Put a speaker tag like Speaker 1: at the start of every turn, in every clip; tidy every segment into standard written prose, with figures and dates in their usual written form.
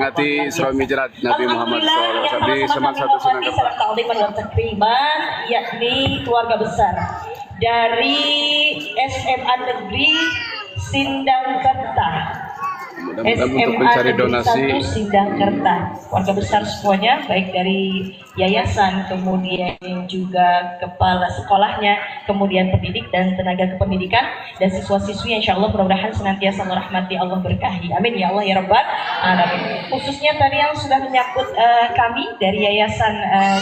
Speaker 1: memperingati Isra Mi'raj Nabi Muhammad SAW di Seman 1 Sunda
Speaker 2: Ta'liman dan takriman, yakni keluarga besar dari SMA Negeri Sindangkerta.
Speaker 1: Untuk mencari donasi
Speaker 2: Sindangkerta, keluarga besar semuanya, baik dari yayasan, kemudian juga kepala sekolahnya, kemudian pendidik dan tenaga kependidikan, dan siswa-siswi, insya Allah mudah-mudahan senantiasa merahmati Allah, berkahi. Amin ya Allah ya Rabbal Alamin. Khususnya tadi yang sudah menyangkut kami dari Yayasan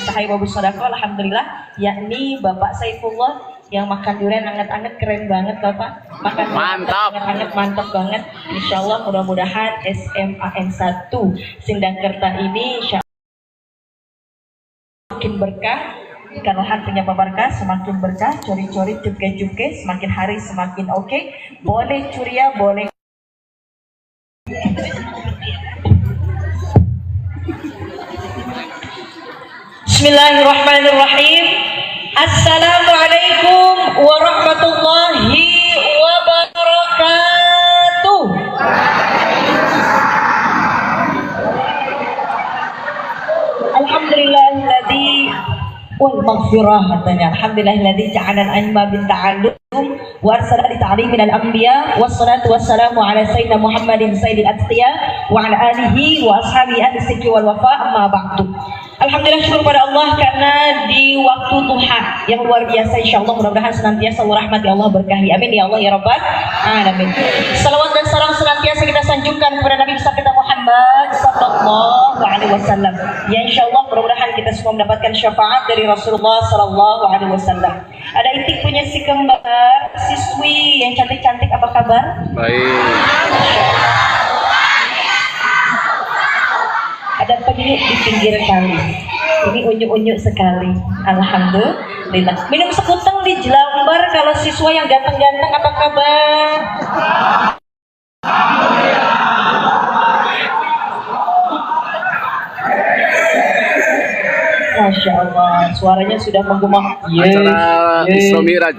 Speaker 2: Cahaya Bagus Sodako, alhamdulillah, yakni Bapak Saifullah yang makan durian anget-anget, keren banget Bapak, makan
Speaker 1: mantap,
Speaker 2: anget banget, insya Allah mudah-mudahan SMAN 1 Sindangkerta ini insya Allah semakin berkah, karena punya berkah, semakin berkah, curi-curi, cuke-cuke, semakin hari semakin oke, boleh curia, boleh. Bismillahirrahmanirrahim. Assalamualaikum warahmatullahi wabarakatuh. Alhamdulillahilladzi wal maghfirah, katanya. Alhamdulillahilladzi ja'ala al-ilma bil ta'allum wa arsala li ta'limin al-anbiya wassalatu wassalamu ala sayyidina Muhammadin sayyidil atqiya wa ala alihi wa ashabihi as-sidqi wal wafa, amma ba'du. Alhamdulillah, syukur pada Allah karena di waktu duha yang luar biasa, insya Allah mudah-mudahan senantiasa Allah rahmati, Allah berkahi. Amin ya Allah ya Rabbal Alamin. Salawat dan salam senantiasa kita sanjungkan kepada Nabi besar kita Muhammad sallallahu alaihi wasallam. Ya insya Allah mudah-mudahan kita semua mendapatkan syafaat dari Rasulullah sallallahu alaihi wasallam. Ada Itik punya si kembar, siswi yang cantik-cantik, apa kabar?
Speaker 1: baik.
Speaker 2: Ada penyuk di pinggir kali, ini unyu-unyu sekali, alhamdulillah. Minum sekuteng di Jelambar. Kalau siswa yang ganteng-ganteng, apa kabar? Masya Allah, suaranya sudah menggema.
Speaker 1: Acara Isra Mi'raj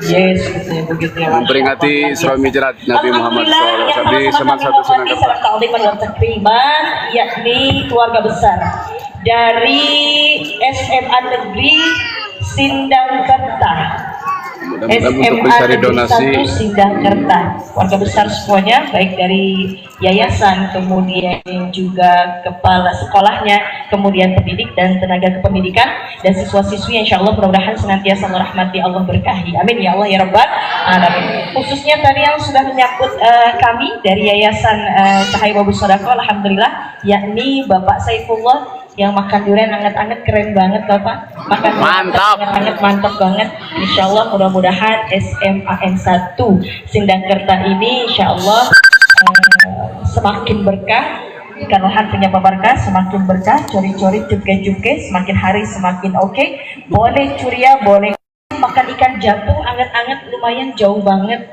Speaker 2: begitu ya.
Speaker 1: memperingati Isra Mi'raj Nabi Muhammad SAW di Seman 1 Sunda
Speaker 2: Ta'liman dan takriman, yakni keluarga besar dari SMA Negeri Sindangkerta.
Speaker 1: untuk mencari donasi
Speaker 2: Sindangkerta, keluarga besar semuanya, baik dari yayasan, kemudian juga kepala sekolahnya, kemudian pendidik dan tenaga kependidikan, dan siswa-siswi, insya Allah mudah-mudahan senantiasa merahmati, Allah berkahi. Amin ya Allah ya Rabbal Alamin. Khususnya tadi yang sudah menyangkut kami dari Yayasan Cahaya Bagus Sodako, alhamdulillah, yakni Bapak Saifullah yang makan durian anget-anget, keren banget Bapak, makan
Speaker 1: mantap,
Speaker 2: mantap banget. Insya Allah mudah-mudahan SMAN 1 Sindangkerta ini insya Allah semakin berkah, karena punya berkah, semakin berkah, curi-curi, cuke-cuke, semakin hari semakin oke, boleh curia, boleh makan ikan jagung anget-anget, lumayan jauh banget.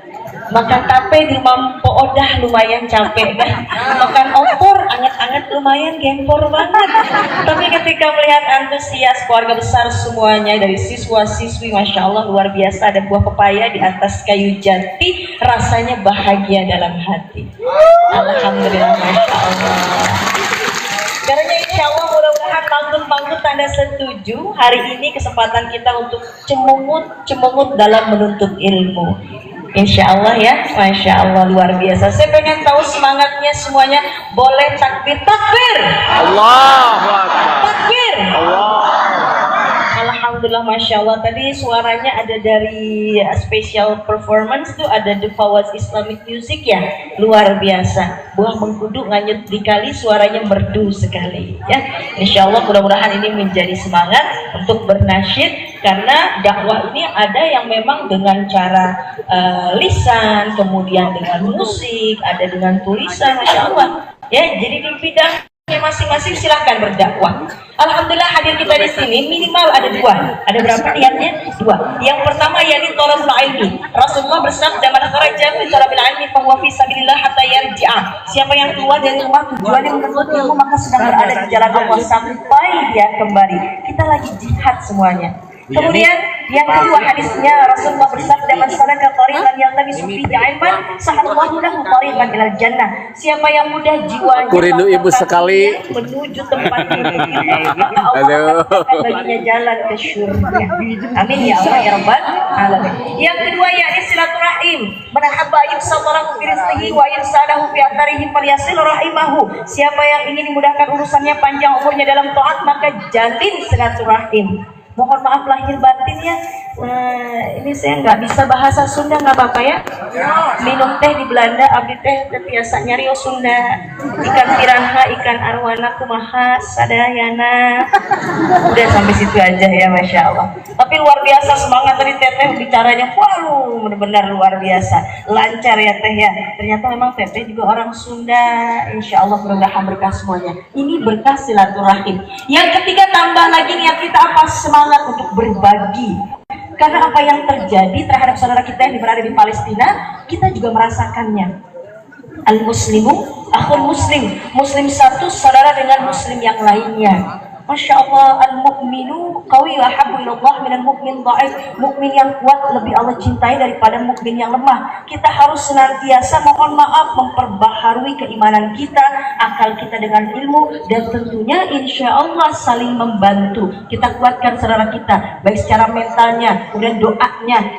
Speaker 2: Makan tape di rumah Poodah lumayan capek dah. Makan opor anget-anget lumayan gempor banget. Tapi ketika melihat antusias keluarga besar semuanya, dari siswa-siswi, masya Allah luar biasa, ada buah pepaya di atas kayu jati, rasanya bahagia dalam hati. Alhamdulillah, masya Allah. Karena insya Allah mudah-mudahan panggung tanda setuju hari ini kesempatan kita untuk cemungut dalam menuntut ilmu. Insya Allah ya, masya Allah luar biasa. Saya pengen tahu semangatnya semuanya. Boleh takbir, takbir.
Speaker 1: Allahu Akbar.
Speaker 2: Takbir.
Speaker 1: Allah.
Speaker 2: Alhamdulillah, masya Allah. Tadi suaranya ada dari special performance tuh, ada The Fawaz Islamic Music ya, luar biasa. Buah mengkudu nganyut di kali, suaranya merdu sekali ya. Insya Allah mudah-mudahan ini menjadi semangat untuk bernasyid, karena dakwah ini ada yang memang dengan cara lisan, kemudian dengan musik, ada dengan tulisan, masya Allah ya. Jadi di bidang masing-masing silahkan berdakwah. Alhamdulillah hadir kita di sini minimal ada dua. Ada berapa niatnya? Dua. Yang pertama yakni thalabul ilmi. Rasulullah bersabda, "Man kharaja fi thalabil ilmi fa huwa fi sabilillah hatta yarji'a." Siapa yang keluar dari rumah tujuannya menuntut ilmu, maka sedang berada di jalan Allah sampai dia kembali. Kita lagi jihad semuanya. Kemudian yang kedua hadisnya Rasulullah bersabda, "Man salaka thariqan Nabi Sufi Aiman sahallahu lahu tariqan ilal jannah. Siapa yang mudah jiwanya
Speaker 1: Aku rindu ibu sekali
Speaker 2: menuju tempat ini, maka Allah akan baginya jalan ke syurga. Amin ya Allah ya rabbal alamin. Yang kedua yakni silaturahim. Man habba yusabarahu fi rizqihi wa yusadahu fi atharihi falyasil rahimahu. Siapa yang ingin dimudahkan urusannya, panjang umurnya dalam taat, maka jalin silaturahim. Mohon maaf lahir batin ya, ini saya nggak bisa bahasa Sunda, nggak apa-apa ya. Minum teh di Belanda, abdi teh biasa nyari Sunda. Ikan piranha, ikan arwana, kumaha, sadayana. Udah sampai situ aja ya, masya Allah. Tapi luar biasa semangat dari teteh bicaranya, waduh benar-benar luar biasa, lancar ya teh ya. Ternyata memang teteh juga orang Sunda. Insya Allah mudah-mudahan berkah semuanya. Ini berkah silaturahim. Yang ketiga tambah lagi niat kita apa? Semangat untuk berbagi. Karena apa yang terjadi terhadap saudara kita yang berada di Palestina, kita juga merasakannya. Al-muslimu akhul muslim. Muslim satu saudara dengan muslim yang lainnya. Masya Allah, al-mu'minu qawi wa habbu ilallah minal mu'min dha'if. Mukmin yang kuat lebih Allah cintai daripada mukmin yang lemah. Kita harus senantiasa mohon maaf memperbaharui keimanan kita, akal kita dengan ilmu, dan tentunya insya Allah saling membantu. Kita kuatkan saudara kita baik secara mentalnya, kemudian doanya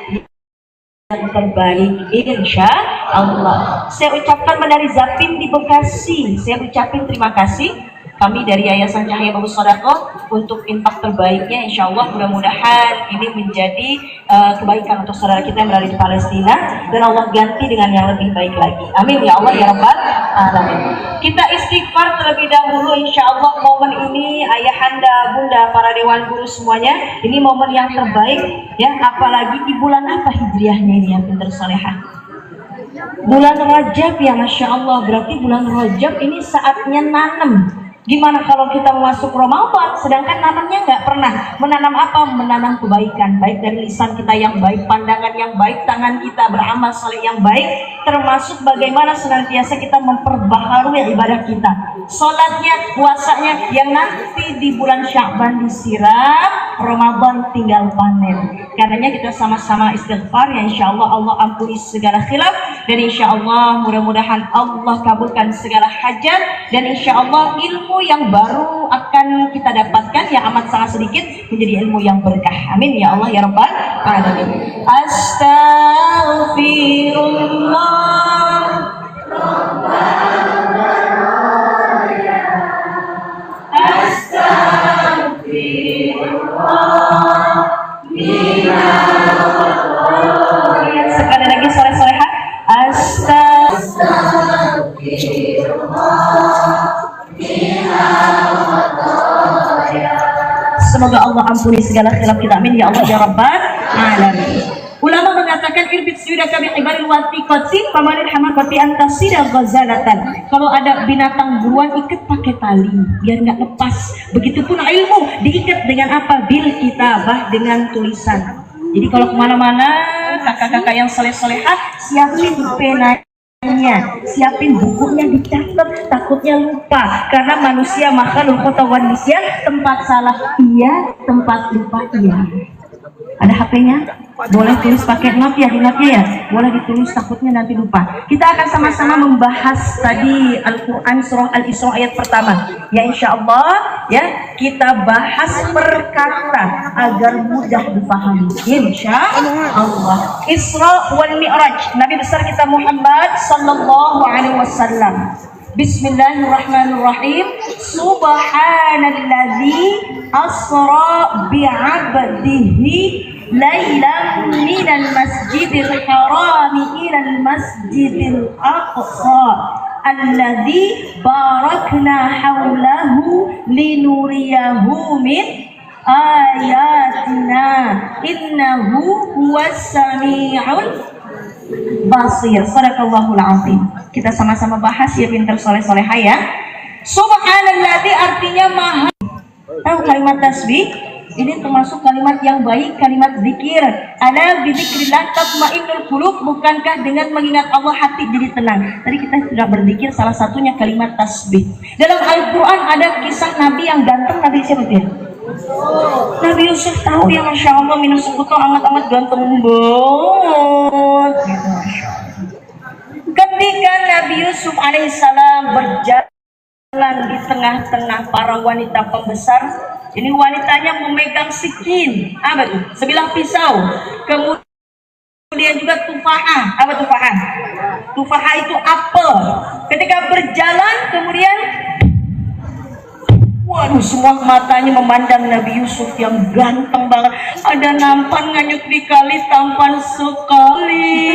Speaker 2: yang terbaik insya Allah. Saya ucapkan dari Zapin di Bekasi, saya ucapin terima kasih kami dari Yayasan Cahaya Bagus Sodako untuk infak terbaiknya. Insya Allah mudah-mudahan ini menjadi kebaikan untuk saudara kita yang berada di Palestina, dan Allah ganti dengan yang lebih baik lagi. Amin ya Allah ya Rabbal alamin. Kita istighfar terlebih dahulu. Insya Allah momen ini ayahanda, bunda, para dewan guru semuanya, ini momen yang terbaik ya. Apalagi di bulan apa hijriahnya ini yang pintar solehah, bulan Rajab ya, Masya Allah. Berarti bulan Rajab ini saatnya nanam. Gimana kalau kita masuk Ramadan sedangkan nanamnya nggak pernah? Menanam apa? Menanam kebaikan, baik dari lisan kita yang baik, pandangan yang baik, tangan kita beramal saleh yang baik, termasuk bagaimana senantiasa kita memperbaharui ibadah kita, sholatnya, puasanya, yang nanti di bulan Sya'ban disiram, Ramadan tinggal panen. Karenanya kita sama-sama istighfar ya, insya Allah Allah ampuni segala khilaf, dan insya Allah mudah-mudahan Allah kabulkan segala hajat, dan insya Allah ilmu yang baru akan kita dapatkan yang amat sangat sedikit menjadi ilmu yang berkah. Amin ya Allah ya Rabbal alamin. Astaghfirullah. Sekali lagi sore-sorehan. Semoga Allah ampuni segala khilaf kita. Amin ya Allah ya Rabbal alamin. Ulama mengatakan irbit suyudaka bi ibaril watiqati famanil hamakati antasida ghazalatan. Kalau ada binatang buruan ikat pakai tali biar nggak lepas. Begitupun ilmu diikat dengan apa? Bil kitabah, dengan tulisan. Jadi kalau kemana-mana kakak-kakak yang soleh-solehah, siapin penanya, siapin bukunya, dicatat, takutnya lupa. Karena manusia makhluk khotawan nisyan, tempat salah iya, tempat lupa iya. Ada HP-nya? Boleh tulis pakai note ya, ya. Boleh ditulis, takutnya nanti lupa. Kita akan sama-sama membahas tadi Al-Quran surah Al-Isra ayat pertama. Ya insya Allah ya, kita bahas per kata agar mudah dipahami. Insya Allah. Isra wal Mi'raj, Nabi besar kita Muhammad sallallahu alaihi wasallam. Bismillahirrahmanirrahim. Subhanalladzi asra bi'abdihi lailan minal masjidil harami ilal masjidil aqsa alladzi barakna haulahu linuriyahu min ayatina innahu huwas sami'ul basir. Sadaqallahul azim. Kita sama-sama bahas ya, pintar soleh-solehah ya. Subhanalladzi artinya maha. Tahu kalimat tasbih? Ini termasuk kalimat yang baik, kalimat zikir. Ala bidzikrillah tatmainnul qulub, bukankah dengan mengingat Allah hati jadi tenang? Tadi kita sudah berzikir, salah satunya kalimat tasbih. Dalam Al-Qur'an ada kisah Nabi yang ganteng, Nabi siapa dia? Nabi Yusuf. Tahu ya, Masya Allah, minum sekutu amat-amat ganteng banget gitu. seorang wanita pembesar. Ini wanitanya memegang sikin, apa tuh? Sebilah pisau. Kemudian juga tufahah. Apa tufahah? Tufahah itu apel. Ketika berjalan kemudian, waduh, semua matanya memandang Nabi Yusuf yang ganteng banget. Ada nampan nganyut di kali, tampan sekali.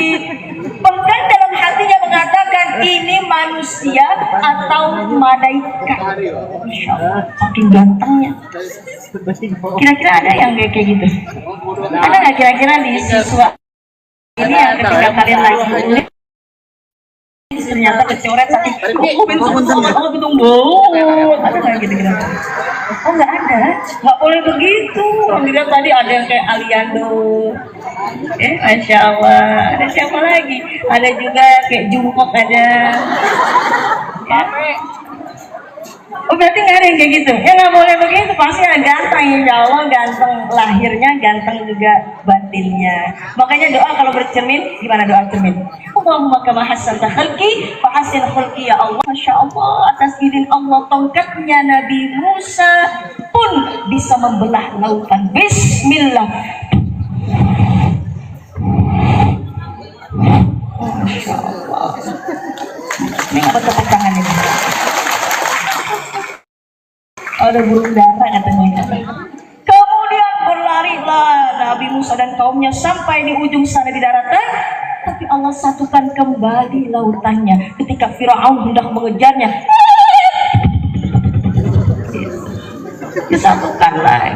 Speaker 2: Bahkan dalam hatinya mengatakan, ini manusia atau malaikat. Masya Allah, saking gantengnya. Kira-kira ada yang kayak gitu? Ada nggak kira-kira di siswa ini yang ketika kalian lagi nulis ternyata kecoret saking gedung bau, ada nggak gitu-gitu? Oh nggak ada, nggak boleh begitu. Dilihat tadi ada yang kayak Aliando, Masya Allah. Ada siapa lagi? Ada juga kayak Jungkook ada. Ya. Oh berarti nggak ada yang kayak gitu? Ya nggak boleh begitu, pasti ada ganteng, insya Allah ganteng lahirnya, ganteng juga batinnya. Makanya doa kalau bercermin, gimana doa cermin? Allahumma kama hassanta khalqi fa hassin khulqi ya Allah. Masya Allah, atas izin Allah tongkatnya Nabi Musa pun bisa membelah lautan. Bismillah. Masya Allah. Ini apa tepuk tangan ini? Ada burung dara katanya. Kemudian berlarilah Nabi Musa dan kaumnya sampai di ujung sana di daratan. Tapi Allah satukan kembali lautannya ketika Firaun hendak mengejarnya. Disatukan lagi.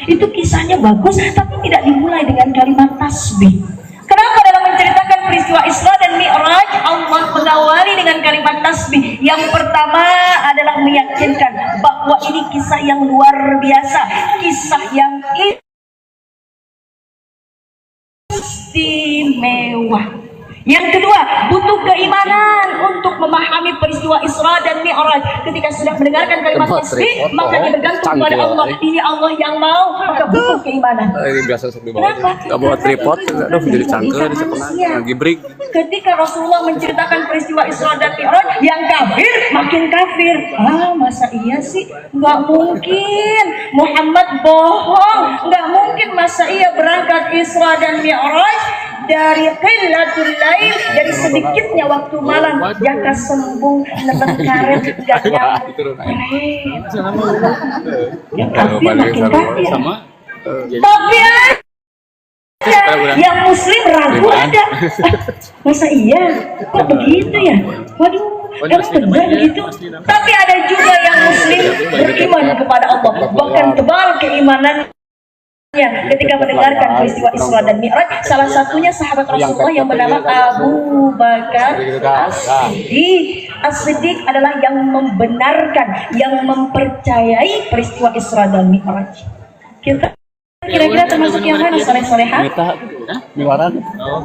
Speaker 2: Itu kisahnya bagus, tapi tidak dimulai dengan kalimat tasbih. Kenapa dalam menceritakan peristiwa Isra dan Mi'raj Allah mengawali dengan kalimat tasbih? Yang pertama adalah meyakinkan bahwa ini kisah yang luar biasa, kisah yang istimewa. Yang kedua, butuh keimanan untuk memahami peristiwa Isra dan Mi'raj. Ketika sudah mendengarkan kalimat tasbih, maka dia bergantung kepada Allah. Ini Allah yang mau, maka butuh keimanan.
Speaker 1: Ini biasa sebelum nggak bawa tripod, aduh jadi cangkel, lagi break.
Speaker 2: Ketika Rasulullah menceritakan peristiwa Isra dan Mi'raj, yang kafir makin kafir. Ah, masa iya sih? Nggak mungkin. Muhammad bohong. Nggak mungkin masa iya berangkat Isra dan Mi'raj dari qillatul lail, dari sedikitnya waktu malam, jaka sembung neben karet gak nyampe. Yang kafir makin kafir. Tapi ada yang muslim ragu ada. Masa iya? Kok begitu ya? Waduh, emang benar begitu? Tapi ada juga yang muslim beriman kepada Allah, bahkan tebal keimanan. Ya, ketika mendengarkan peristiwa Isra dan Mi'raj, salah satunya sahabat Rasulullah yang bernama Abu Bakar As-Siddiq. As-Siddiq adalah yang membenarkan, yang mempercayai peristiwa Isra dan Mi'raj. Kita kira-kira termasuk yang mana, soleh-solehah?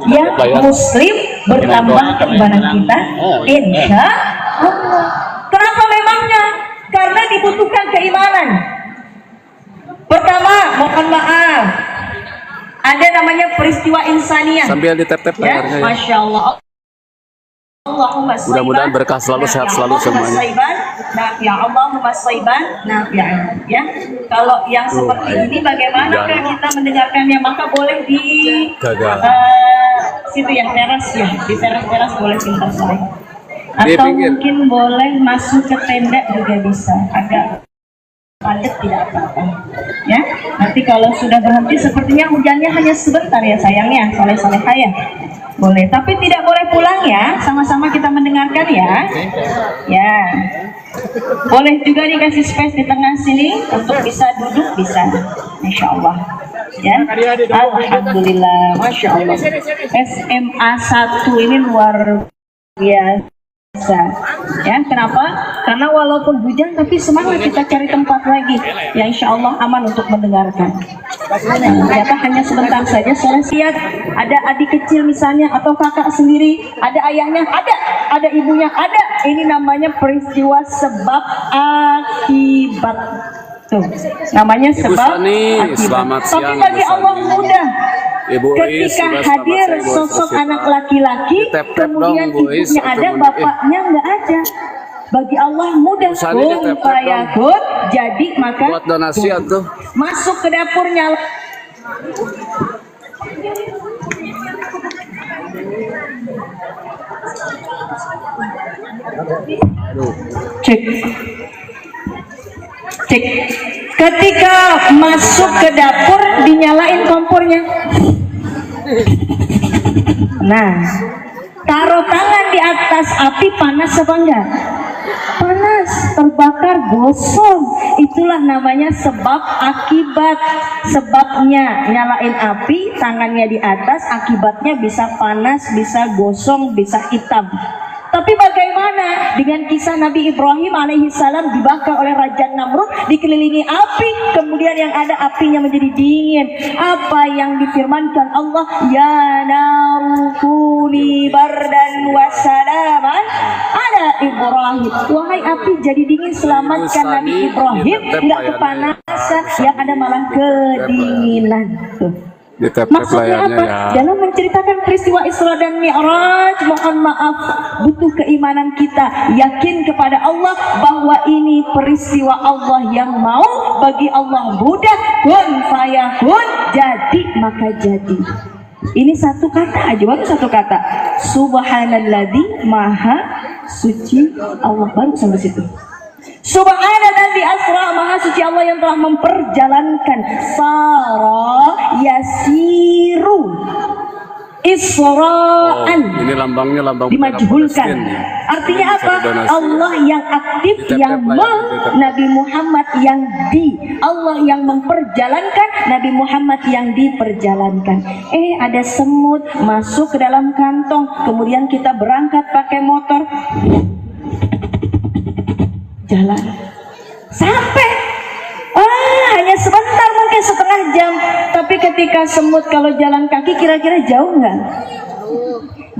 Speaker 2: Yang muslim bertambah keimanan kita, insya Allah. Kenapa memangnya? Karena dibutuhkan keimanan. Pertama, mohon maaf, ada namanya peristiwa insaniyah.
Speaker 1: Sambil ditep-tep
Speaker 2: ya, Masya Allah. Allahumma
Speaker 1: mudah-mudahan berkah selalu, sehat selalu semuanya.
Speaker 2: Allahumma shayban nafi'an. Ya, kalau yang seperti ini bagaimana kita mendengarkannya? Maka boleh di situ ya, teras ya, di teras boleh pintar saya. Atau mungkin boleh masuk ke tenda juga bisa, agak padat tidak apa-apa ya. Nanti kalau sudah berhenti, sepertinya hujannya hanya sebentar ya sayangnya, soleh-solehah ya. Boleh, tapi tidak boleh pulang ya, sama-sama kita mendengarkan ya. Ya, boleh juga dikasih space di tengah sini untuk bisa duduk, bisa, insya Allah ya. Alhamdulillah, Masya Allah. SMA 1 ini luar biasa ya. Kenapa? Karena walaupun hujan tapi semangat kita cari tempat lagi ya, insya Allah aman untuk mendengarkan. Ternyata hanya sebentar saja. Saya lihat ada adik kecil misalnya, atau kakak sendiri, ada ayahnya, ada ibunya, ada. Ini namanya peristiwa sebab akibat. Tuh, namanya sebab akibat. Tapi bagi Allah mudah. Ketika hadir sosok anak laki-laki, kemudian ibunya ada, bapaknya nggak ada. bagi Allah mudah. Kun fayakun, jadi maka
Speaker 1: buat donasi atuh.
Speaker 2: masuk ke dapur nyala. Cek. Cek. Ketika masuk ke dapur dinyalain kompornya. Nah, taruh tangan di atas api, panas apa enggak? Panas, terbakar, gosong. Itulah namanya sebab akibat. Sebabnya nyalain api, tangannya di atas, akibatnya bisa panas, bisa gosong, bisa hitam. Tapi bagaimana dengan kisah Nabi Ibrahim alaihissalam dibakar oleh Raja Namrud, dikelilingi api, kemudian yang ada apinya menjadi dingin. Apa yang difirmankan Allah? Ya narukuni bardan wasalaman ala Ibrahim. Wahai api, jadi dingin, selamatkan Nabi Ibrahim. Tidak kepanasan, yang ada malah kedinginan. Tuh. Maksudnya apa? Ya. Dalam menceritakan peristiwa Isra dan Mi'raj, mohon maaf, butuh keimanan kita, yakin kepada Allah bahwa ini peristiwa Allah yang mau, bagi Allah mudah. Kun fayakun, jadi maka jadi. Ini satu kata aja, baru satu kata. Subhanalladzi, maha suci Allah, baru sampai situ. Subhanalladzi asra, maha suci Allah yang telah memperjalankan. Sara yasiru Isra'an.
Speaker 1: Ini lambangnya lambang
Speaker 2: dimajhulkan. Artinya apa? Allah yang aktif, yang Nabi Muhammad yang Allah yang memperjalankan, Nabi Muhammad yang diperjalankan. Ada semut masuk ke dalam kantong, kemudian kita berangkat pakai motor, jalan sampai hanya sebentar, mungkin setengah jam. Tapi ketika semut kalau jalan kaki kira-kira jauh nggak?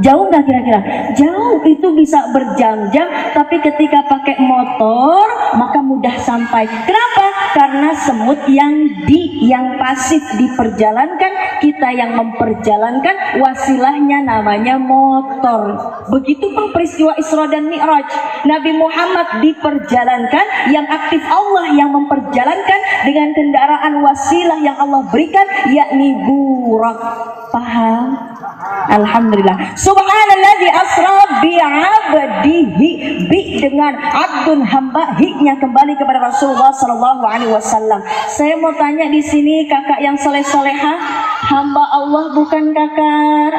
Speaker 2: Jauh nggak kira-kira? Jauh, itu bisa berjam-jam. Tapi ketika pakai motor maka mudah sampai. Kenapa? Karena semut yang pasif diperjalankan, kita yang memperjalankan, wasilahnya namanya motor. Begitu pun peristiwa Isra dan Mi'raj, Nabi Muhammad diperjalankan, yang aktif Allah yang memperjalankan dengan kendaraan wasilah yang Allah berikan, yakni burak. Paham? Alhamdulillah. Subhanalladzi asra bi'abdihi, bi dengan abdun, hamba, hi-nya kembali kepada Rasulullah sallallahu alaihi wasallam. Saya mau tanya di sini, kakak yang soleh-solehah, hamba Allah bukan kakak?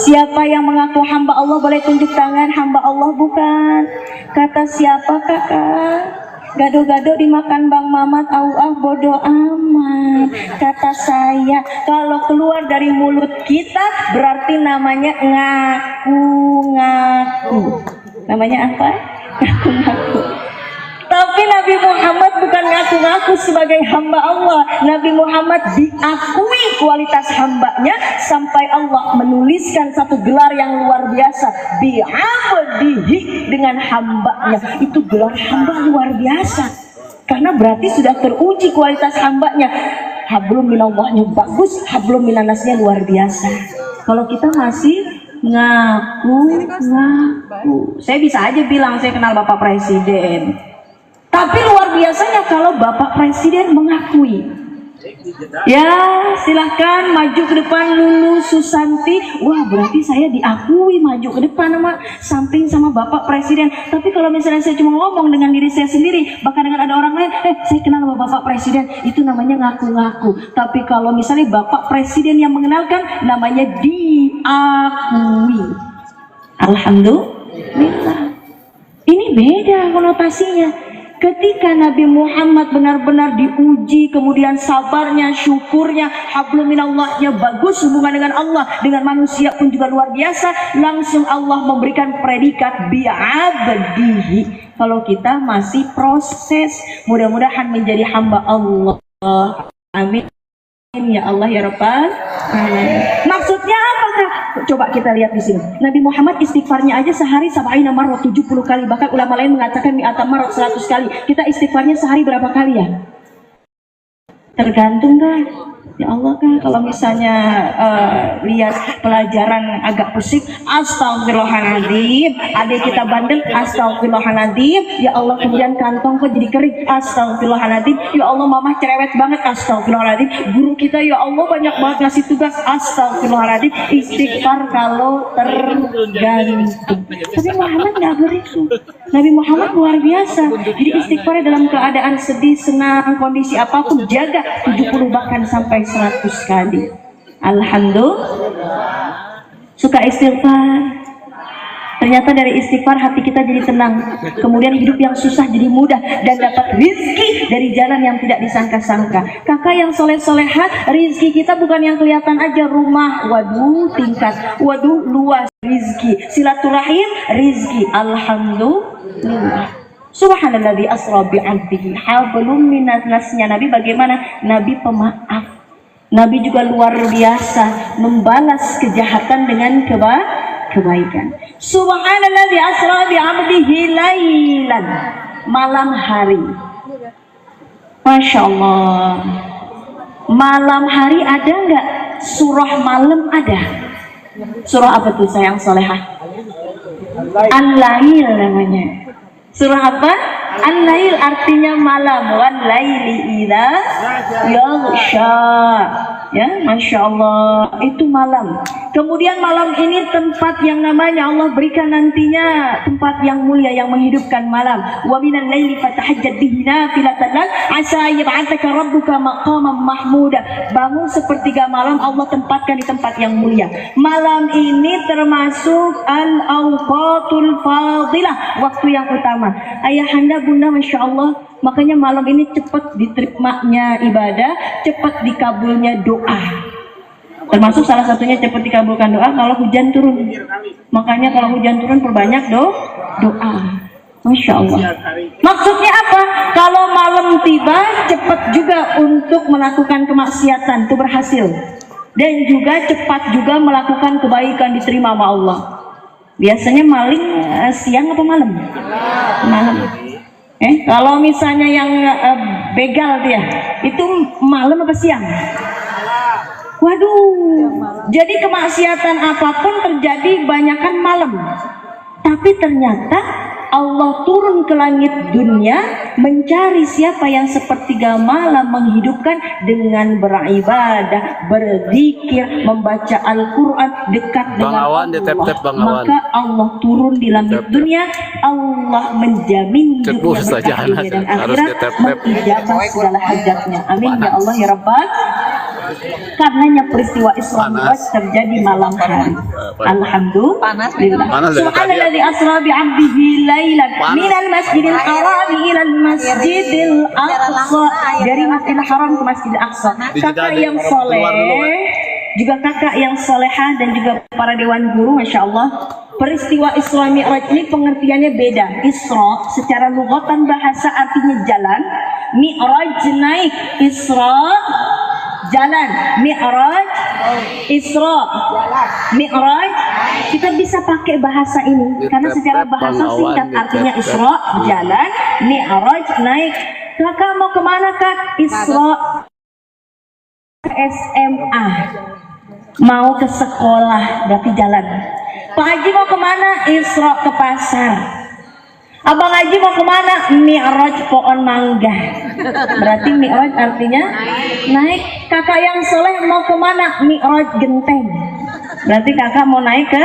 Speaker 2: Siapa yang mengaku hamba Allah boleh tunjuk tangan. Hamba Allah bukan. Kata siapa kakak? Gado-gado dimakan Bang Mamat, bodoh amat. Kata saya, kalau keluar dari mulut kita berarti namanya ngaku-ngaku. Namanya apa? Ngaku-ngaku. Tapi Nabi Muhammad bukan ngaku-ngaku sebagai hamba Allah. Nabi Muhammad diakui kualitas hambanya sampai Allah menuliskan satu gelar yang luar biasa, bi'abdihi, dengan hambanya. Itu gelar hamba luar biasa, karena berarti sudah teruji kualitas hambanya. Hablum minallahnya bagus, hablum minannasnya luar biasa. Kalau kita masih ngaku-ngaku, saya bisa aja bilang saya kenal Bapak Presiden. Tapi luar biasanya kalau Bapak Presiden mengakui. Ya, silahkan maju ke depan Lulu Susanti. Wah, berarti saya diakui maju ke depan sama samping sama Bapak Presiden. Tapi kalau misalnya saya cuma ngomong dengan diri saya sendiri, bahkan dengan ada orang lain, saya kenal sama Bapak Presiden, itu namanya ngaku-ngaku. Tapi kalau misalnya Bapak Presiden yang mengenalkan, namanya diakui. Alhamdulillah. Ini beda konotasinya. Ketika Nabi Muhammad benar-benar diuji, kemudian sabarnya, syukurnya, hablum minallahnya bagus, hubungan dengan Allah, dengan manusia pun juga luar biasa, langsung Allah memberikan predikat bi'abdihi. Kalau kita masih proses, mudah-mudahan menjadi hamba Allah. Amin ya Allah ya Rabbal alamin. Maksudnya apa Kak? Coba kita lihat di sini. Nabi Muhammad istighfarnya aja sehari 70 marot, 70 kali. Bahkan ulama lain mengatakan mi'ata marot, 100 kali. Kita istighfarnya sehari berapa kali ya? Tergantung kan? Ya Allah kan kalau misalnya lihat pelajaran agak pusing, astagfirullahaladzim, adik kita bandel, astagfirullahaladzim, ya Allah kemudian kantong kok jadi kering, astagfirullahaladzim, ya Allah mamah cerewet banget, astagfirullahaladzim, guru kita ya Allah banyak banget ngasih tugas, astagfirullahaladzim, istighfar kalau tergantung. Tapi Muhammad nggak begitu. Nabi Muhammad luar biasa. Jadi istighfar dalam keadaan sedih, senang, kondisi apapun, jaga 70 bahkan sampai 100 kali. Alhamdulillah. Suka istighfar. Ternyata dari istighfar hati kita jadi tenang. Kemudian hidup yang susah jadi mudah dan dapat rizki dari jalan yang tidak disangka-sangka. Kakak yang soleh-solehat, rizki kita bukan yang kelihatan aja, rumah, waduh tingkat, waduh luas rizki, silaturahim rizki. Alhamdulillah. Subhanalladzi asra bi'abdihi hablum minan nasnya. Nabi bagaimana? Nabi pemaaf. Nabi juga luar biasa membalas kejahatan dengan kebaikan. Subhanalladzi asra bi'abdihi lailan, malam hari. Masya Allah. Malam hari ada nggak? Surah malam ada. Surah apa tuh sayang solehah? Al-Lail namanya. Surah apa? Al-Lail artinya malam. Wal-laili idza yaghsha. Ya, Masya Allah, itu malam. Kemudian malam ini tempat yang namanya Allah berikan nantinya, tempat yang mulia yang menghidupkan malam. Wa minal laili fatahajjad bihi nafilatan lak asa yab'atsaka rabbuka maqaman mahmuda. Bangun sepertiga malam Allah tempatkan di tempat yang mulia. Malam ini termasuk al-awqatul fadilah, waktu yang utama. Ayahanda bunda Masya Allah, makanya malam ini cepat diterimanya ibadah, cepat dikabulnya doa. Termasuk salah satunya cepat dikabulkan doa kalau hujan turun. Makanya kalau hujan turun perbanyak doa. Masya Allah. Maksudnya apa? Kalau malam tiba cepat juga untuk melakukan kemaksiatan itu berhasil. Dan juga cepat juga melakukan kebaikan diterima sama Allah. Biasanya maling siang apa malam? Malam. Kalau misalnya yang begal dia, itu malam apa siang? Waduh, jadi kemaksiatan apapun terjadi banyakan malam. Tapi ternyata Allah turun ke langit dunia mencari siapa yang sepertiga malam menghidupkan dengan beribadah, berzikir, membaca Al-Quran, dekat dengan Allah. Maka Allah turun di langit dunia, Allah menjamin hidupnya berkah dunia dan akhirat, mengijabah segala hajatnya. Amin ya Allah ya Rabbal. Karenanya peristiwa Isra Mi'raj terjadi malam hari. Alhamdulillah. Subhanalladzi asra bi'abdihi lailan minal masjidil haram ilal masjidil aqsa. Dari Masjidil Haram ke Masjidil Aqsa. Kakak yang soleh, juga kakak yang solehah dan juga para dewan guru, Masya Allah. Peristiwa Isra Mi'raj ini pengertiannya beda. Isra secara lugatan bahasa artinya jalan, Mi'raj naik, Isra jalan, Mi'raj Isra, Mi'raj. Kita bisa pakai bahasa ini karena secara bahasa singkat artinya Isra jalan, Mi'raj naik. Kakak mau kemana kak? Isra ke SMA, mau ke sekolah berarti jalan. Pak Haji mau kemana? Isra ke pasar. Abang Haji mau kemana? Mi'raj pohon mangga. Berarti Mi'raj artinya naik. Kakak yang soleh mau kemana? Mi'raj genteng. Berarti kakak mau naik ke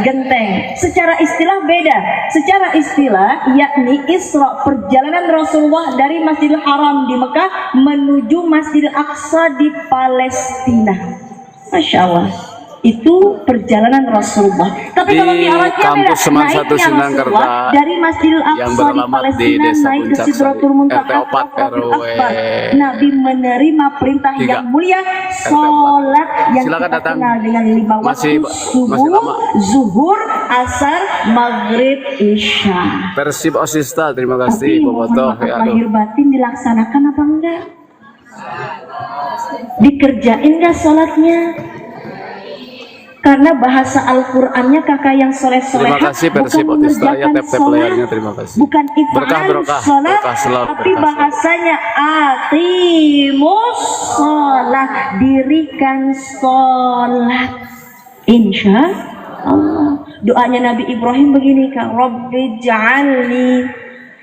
Speaker 2: genteng. Secara istilah beda. Secara istilah yakni Isra, perjalanan Rasulullah dari Masjidil Haram di Mekah menuju Masjidil Aqsa di Palestina. Masya Allah. Itu perjalanan Rasulullah. Tapi kalau Mi'rajnya beda, naiknya Rasulullah dari Masjidil Aqsa di Palestina naik ke Sidratul Muntaha Akbar. Nabi menerima perintah yang mulia, sholat yang kita kenal dengan 5 waktu, subuh, zuhur, asar, maghrib, isya.
Speaker 1: Persib Osista, terima kasih.
Speaker 2: Tapi lahir batin dilaksanakan apa enggak? Dikerjain enggak sholatnya? Karena bahasa Al-Qur'annya kakak yang soleh-soleha.
Speaker 1: Terima kasih Persib Otista ya, tap-tap layarnya, terima kasih.
Speaker 2: Bukan if'al sholat, tapi bahasanya aqimus sholat, dirikan sholat. Insya Allah. Doanya Nabi Ibrahim begini, Kak, Rabbi ja'alni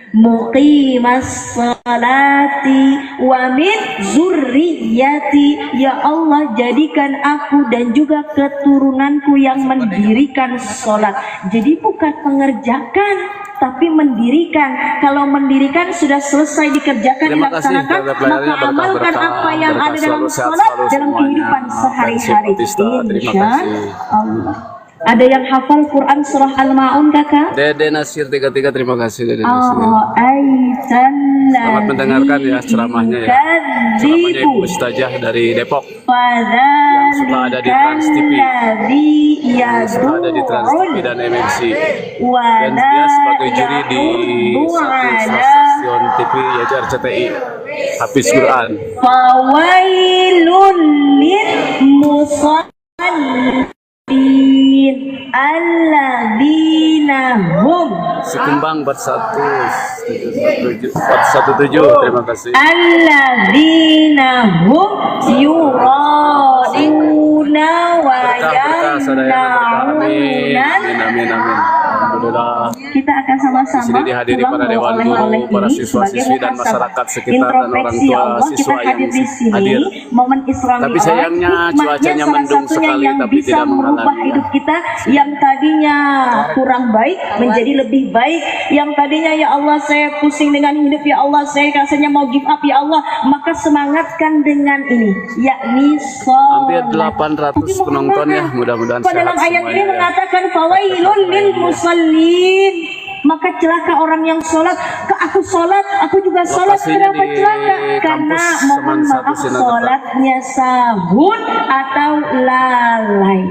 Speaker 2: muqimas salati wa min zurriyati. Ya Allah, jadikan aku dan juga keturunanku yang mendirikan sholat. Jadi bukan mengerjakan, tapi mendirikan. Kalau mendirikan sudah selesai dikerjakan, dilaksanakan, maka amalkan apa yang ada dalam sholat dalam kehidupan sehari-hari. Insya Allah. Ada yang hafal Quran surah Al-Ma'un, kakak?
Speaker 1: Dede Nasir 33, terima kasih Dede Nasir.
Speaker 2: Selamat
Speaker 1: mendengarkan ya ceramahnya ya. Ceramahnya Ibu Ustazah dari Depok yang suka ada di Trans TV. Suka ada di Trans TV dan MNC. Dan dia sebagai juri di satu stasiun TV yaitu RCTI. Hafiz Quran. Fawailun lil musallin alladzina hum sekembang bersatu 17, terima kasih. Alladzina hum yuraduna wa yamna'una. Amin. Alhamdulillah. Kita akan sama-sama dihadiri para dewan guru, para siswa-siswi dan masyarakat sekitar dan orang tua siswa yang hadir. Momen Isra Mi'raj. Tapi sayangnya cuacanya mendung sekali, tapi tidak menghalangi hidup kita yang tadinya kurang baik menjadi lebih baik. Yang tadinya ya Allah saya pusing dengan hidup, ya Allah saya rasanya mau give up, ya Allah, maka semangatkan dengan ini, yakni sholat. Hampir 800 penonton ya, mudah-mudahan sehat semuanya. Dalam ayat ini mengatakan fawailun lil musallin, maka celaka orang yang sholat. Aku sholat, aku juga sholat. Kenapa celaka? Karena mohon maaf sholatnya sahun atau lalai.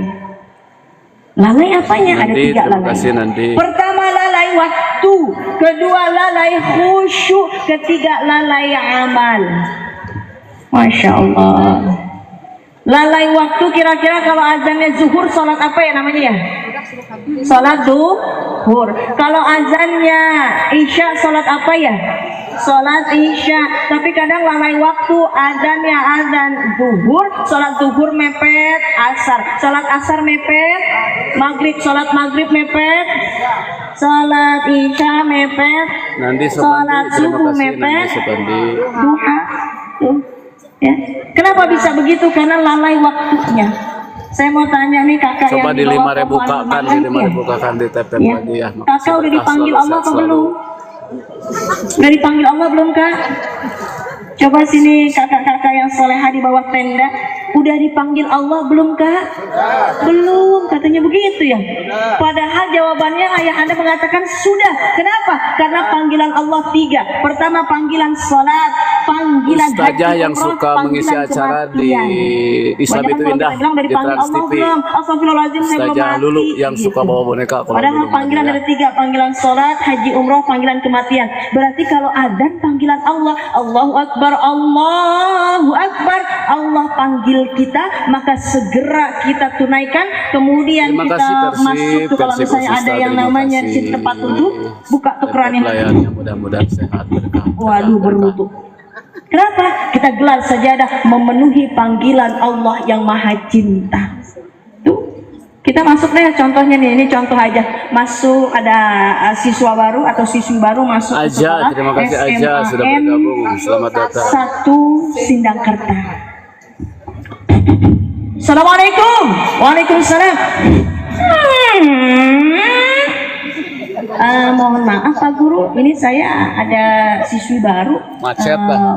Speaker 1: Lalai apanya? Ada 3 lalai. Pertama lalai waktu, kedua lalai khusyuk, ketiga lalai amal. Masya Allah. Lalai waktu, kira-kira kalau azannya zuhur sholat apa ya namanya ya? Sholat zuhur. Kalau azannya isya sholat apa ya? Sholat isya. Tapi kadang lalai waktu, azannya azan zuhur, sholat zuhur mepet asar, sholat asar mepet maghrib, sholat maghrib mepet sholat isya mepet, sholat subuh mepet duha. Ya. Kenapa bisa begitu? Karena lalai waktunya. Saya mau tanya nih kakak coba yang di 5.000 kakak di tap-tap ya. Lagi ya. Kakak udah dipanggil Allah apa belum? Udah dipanggil Allah belum, Kak? Coba sini kakak-kakak yang soleha di bawah tenda, udah dipanggil Allah belum, Kak? Belum, katanya begitu ya. Padahal jawabannya ayah Anda mengatakan sudah. Kenapa? Karena panggilan Allah 3. Pertama panggilan sholat, panggilan Ustazah yang suka mengisi acara di Islam itu Indah di Trans TV. Ustazah Lulu yang suka bawa boneka.
Speaker 2: Padahal panggilan ada 3, panggilan sholat, haji umroh, panggilan kematian. Berarti kalau adzan panggilan Allah, Allahu Akbar, Allahu Akbar, Allah panggil kita, maka segera kita tunaikan. Kemudian kita masuk tuh, kalau misalnya ada yang namanya di tempat duduk, buka tuh kerannya.
Speaker 1: Mudah-mudahan sehat berkah.
Speaker 2: Waduh, berwudu. Kenapa? Kita gelar sajadah memenuhi panggilan Allah yang Maha Cinta. Tuh. Kita masuk deh, contohnya nih, ini contoh aja. Masuk ada siswa baru atau siswi baru masuk ke sekolah.
Speaker 1: Terima kasih Aja sudah bergabung. Selamat datang.
Speaker 2: 1 Sindangkerta. Assalamualaikum. Waalaikumsalam. Mohon maaf Pak Guru, ini saya ada siswi baru.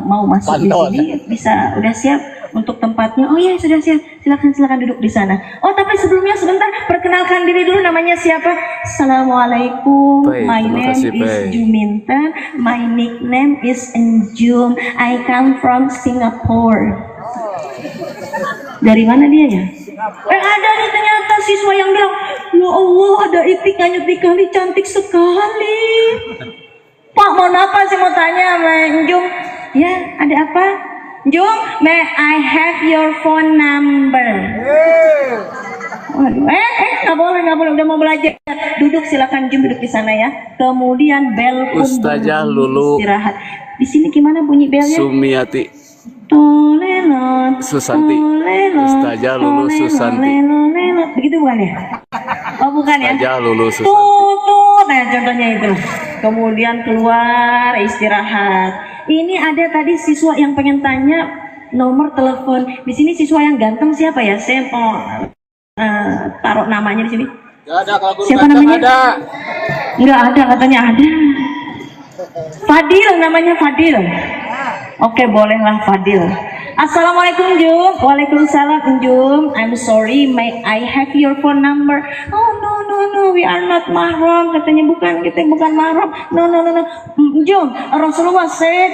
Speaker 2: Mau masuk di sini, bisa udah siap untuk tempatnya? Oh iya sudah siap, silakan duduk di sana. Oh tapi sebelumnya sebentar, perkenalkan diri dulu, namanya siapa? Assalamualaikum, my name is Juminten, my nickname is Enjum, I come from Singapore. Dari mana dia ya? Ada nih ternyata siswa yang bilang, ya Allah ada Itik Nyuti kali cantik sekali. Pak mau apa sih, mau tanya sama Enjum? Ya ada apa? Jung, may I have your phone number?
Speaker 1: Waduh, nggak boleh, udah mau belajar. Duduk, silakan Jum, duduk di sana ya. Kemudian bel pun
Speaker 3: Ustazah
Speaker 1: berbunyi,
Speaker 3: Lulu
Speaker 1: istirahat. Di sini gimana bunyi belnya?
Speaker 3: Sumiati
Speaker 1: Tolelot,
Speaker 3: Susanti.
Speaker 1: tolelot,
Speaker 3: Ustazah Lulu
Speaker 1: tolelot,
Speaker 3: Susanti.
Speaker 1: lelot. Begitu bukan ya? Oh bukan ya?
Speaker 3: Ustazah Lulu Susanti.
Speaker 1: Tutut, nah contohnya itu. Kemudian keluar, istirahat. Ini ada tadi siswa yang pengen tanya nomor telepon. Di sini siswa yang ganteng siapa ya? Saya mau taruh namanya di sini.
Speaker 3: Gak ada, kalau guru
Speaker 1: Siapa namanya?
Speaker 3: ada.
Speaker 1: Nggak ada, katanya ada. Fadil namanya, Fadil. Oke, bolehlah Fadil. Assalamualaikum Jum. Waalaikumsalam Jum. I'm sorry, may I have your phone number? Oh no, we are not mahram. Katanya bukan, kita bukan mahram. No. Jum, Rasulullah said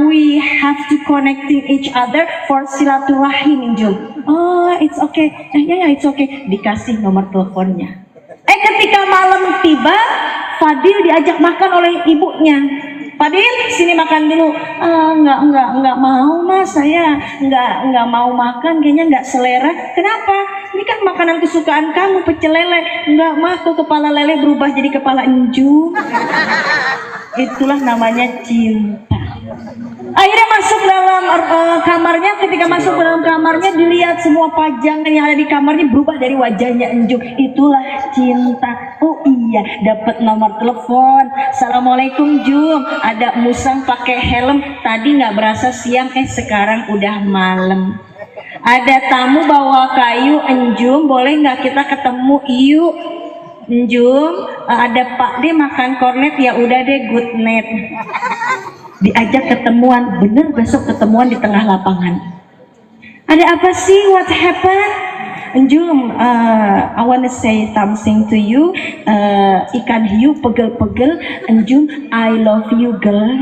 Speaker 1: we have to connecting each other for silaturahim Jum. Oh, it's okay. Ya, it's okay. Dikasih nomor teleponnya. Ketika malam tiba, Fadil diajak makan oleh ibunya. Fadil, sini makan dulu. Enggak mau mas, saya enggak mau makan, kayaknya enggak selera. Kenapa? Ini kan makanan kesukaan kamu, pecel lele. Enggak mah, kok kepala lele berubah jadi kepala enju. Itulah namanya cinta. Akhirnya masuk dalam kamarnya. Ketika masuk dalam kamarnya, dilihat semua pajangan yang ada di kamarnya berubah dari wajahnya Enjum. Itulah cinta. Oh iya, dapat nomor telepon. Assalamualaikum Jum. Ada Musang pakai helm. Tadi nggak berasa siang, sekarang udah malam. Ada tamu bawa kayu Enjum. Boleh nggak kita ketemu yuk? Enjum, ada Pak D makan kornet, ya udah deh, good night. Diajak ketemuan, bener besok ketemuan di tengah lapangan. Ada apa sih? What happened? Enjum, I wanna say something to you. Ikan hiu pegel-pegel. Enjum, I love you girl.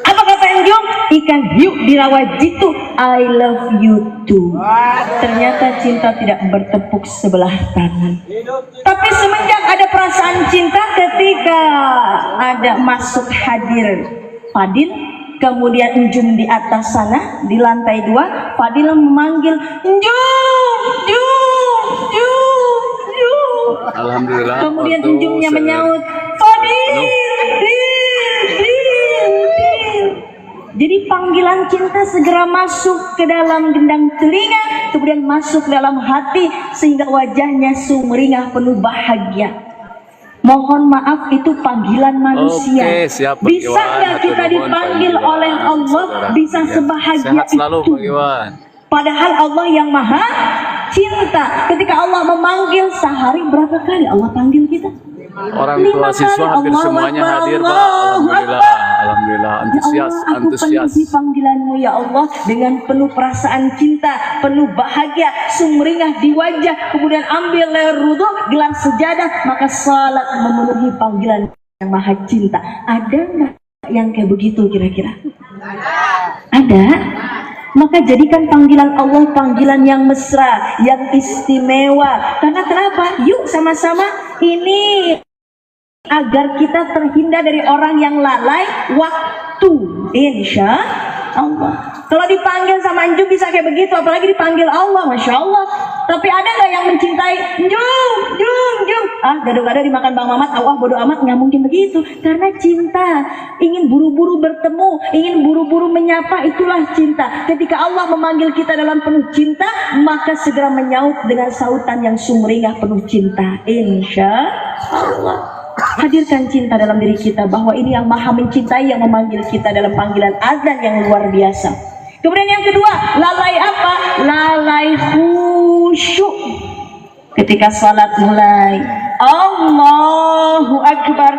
Speaker 1: Apa kata Enjum? Ikan hiu dirawat jitu, I love you too. Ternyata cinta tidak bertepuk sebelah tangan. Tapi semenjak ada perasaan cinta, ketika ada masuk hadir Fadil, kemudian Enjum di atas sana di lantai 2, Fadil memanggil Enjum.
Speaker 3: Alhamdulillah.
Speaker 1: Kemudian Enjumnya menyaut, Fadil. Jadi panggilan cinta segera masuk ke dalam gendang telinga, kemudian masuk dalam hati, sehingga wajahnya sumringah penuh bahagia. Mohon maaf, itu panggilan manusia.
Speaker 3: Oke, siap,
Speaker 1: bisa nggak kita dipanggil oleh Allah, bisa sebahagia
Speaker 3: sehat selalu,
Speaker 1: itu?
Speaker 3: Pak Iwan.
Speaker 1: Padahal Allah yang maha cinta. Ketika Allah memanggil, sehari berapa kali Allah panggil kita?
Speaker 3: Orang tua siswa hampir semuanya hadir, Pak. Alhamdulillah, antusias,
Speaker 1: Allah, aku penuhi panggilanmu ya Allah dengan penuh perasaan cinta, penuh bahagia, sumringah di wajah. Kemudian ambil air wudu, gelar sejadah, maka salat memenuhi panggilan yang maha cinta. Ada nggak yang kayak begitu kira-kira? Ada. Maka jadikan panggilan Allah panggilan yang mesra, yang istimewa. Karena kenapa? Yuk sama-sama ini agar kita terhindar dari orang yang lalai waktu. Insya Allah. Kalau dipanggil sama Enjum bisa kayak begitu, apalagi dipanggil Allah, Masya Allah. Tapi ada nggak yang mencintai Enjum? Gado-gado dimakan Bang Mamat, bodo amat, nggak mungkin begitu. Karena cinta, ingin buru-buru bertemu, ingin buru-buru menyapa, itulah cinta. Ketika Allah memanggil kita dalam penuh cinta, maka segera menyaut dengan sautan yang sumringah penuh cinta. Insya Allah. Hadirkan cinta dalam diri kita, bahwa ini yang maha mencintai yang memanggil kita dalam panggilan azan yang luar biasa. Kemudian yang kedua, lalai apa? Lalai khusyuk. Ketika salat mulai, Allahu Akbar.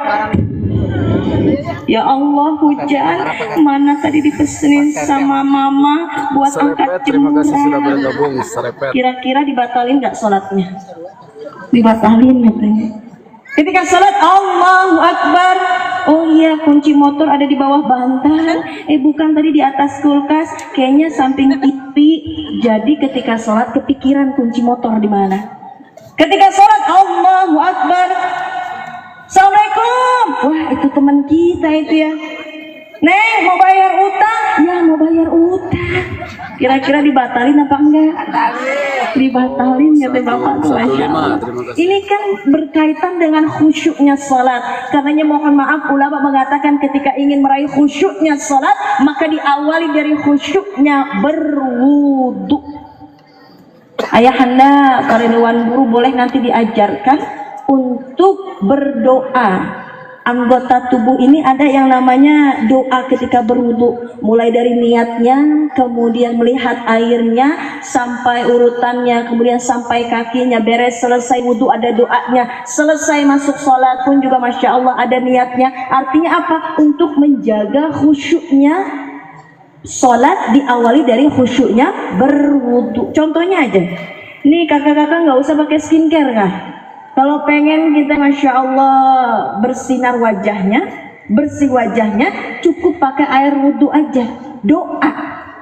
Speaker 1: Ya Allah, hujan mana tadi dipesenin sama mama buat angkat
Speaker 3: Terima kasih sudah
Speaker 1: jemuran.
Speaker 3: bergabung, Sarepet.
Speaker 1: Kira-kira dibatalin nggak sholatnya? Dibatalin katanya. Ketika sholat Allahu Akbar, oh iya kunci motor ada di bawah bantal, bukan tadi di atas kulkas, kayaknya samping TV. Jadi ketika sholat kepikiran kunci motor di mana. Ketika sholat Allahu Akbar, Assalamualaikum, wah itu teman kita itu ya. Neng mau bayar utang? Ya mau bayar utang. Kira-kira dibatalin apa enggak? Dibatalin kata Bapak tuh.
Speaker 3: 115,
Speaker 1: Masya Allah.
Speaker 3: terima kasih.
Speaker 1: Ini kan berkaitan dengan khusyuknya sholat. Karenanya mohon maaf ulama mengatakan ketika ingin meraih khusyuknya sholat maka diawali dari khusyuknya berwudu. Ayahanda, para dewan guru boleh nanti diajarkan untuk berdoa. Anggota tubuh ini ada yang namanya doa ketika berwudu, mulai dari niatnya, kemudian melihat airnya, sampai urutannya, kemudian sampai kakinya. Beres selesai wudu ada doanya, selesai masuk sholat pun juga Masya Allah ada niatnya. Artinya apa? Untuk menjaga khusyuknya sholat diawali dari khusyuknya berwudu. Contohnya aja, nih kakak-kakak nggak usah pakai skincare kah? Kalau pengen kita Masya Allah bersinar wajahnya, bersih wajahnya, cukup pakai air wudhu aja. Doa.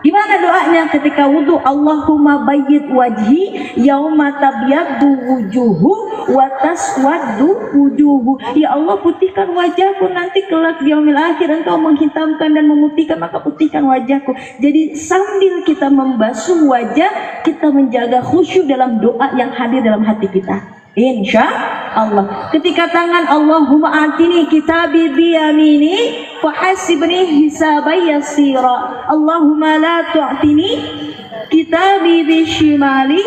Speaker 1: Gimana doanya ketika wudhu? Allahumma bayyid wajhi yauma tabyaddu wujuhu wa taswaddu wujuhu. Ya Allah, putihkan wajahku nanti kelak di yaumil akhir engkau menghitamkan dan memutihkan, maka putihkan wajahku. Jadi sambil kita membasuh wajah, kita menjaga khusyuk dalam doa yang hadir dalam hati kita. Insya Allah. Ketika tangan Allahumma atini kitabi biyamini fahasibni hisabai yasira. Allahumma la tu'tini kitabi bishimali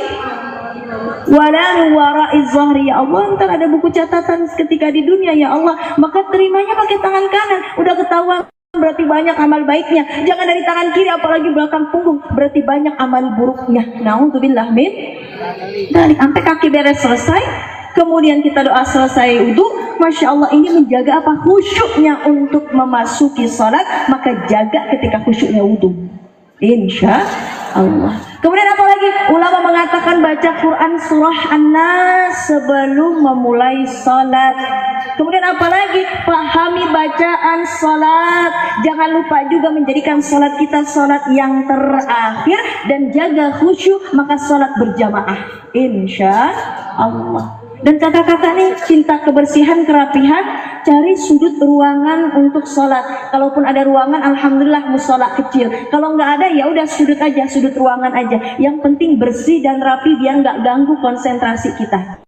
Speaker 1: wala wara'i zahri. Ya Allah, ntar ada buku catatan ketika di dunia ya Allah, maka terimanya pakai tangan kanan. Udah ketahuan berarti banyak amal baiknya. Jangan dari tangan kiri apalagi belakang punggung, berarti banyak amal buruknya. Na'udzubillah min dari sampai kaki beres selesai, kemudian kita doa selesai wudu. Masya Allah, ini menjaga apa? Khusyuknya untuk memasuki sholat. Maka jaga ketika khusyuknya wudu. Insya Allah. Kemudian apa lagi? Ulama mengatakan baca Quran surah An-Nas sebelum memulai sholat. Kemudian apa lagi? Pahami bacaan sholat. Jangan lupa juga menjadikan sholat kita sholat yang terakhir dan jaga khusyuk, maka sholat berjamaah. Insya Allah. Dan kakak-kakak nih cinta kebersihan, kerapihan, cari sudut ruangan untuk sholat. Kalaupun ada ruangan, alhamdulillah musola kecil. Kalau nggak ada, ya udah sudut aja, sudut ruangan aja. Yang penting bersih dan rapi biar nggak ganggu konsentrasi kita.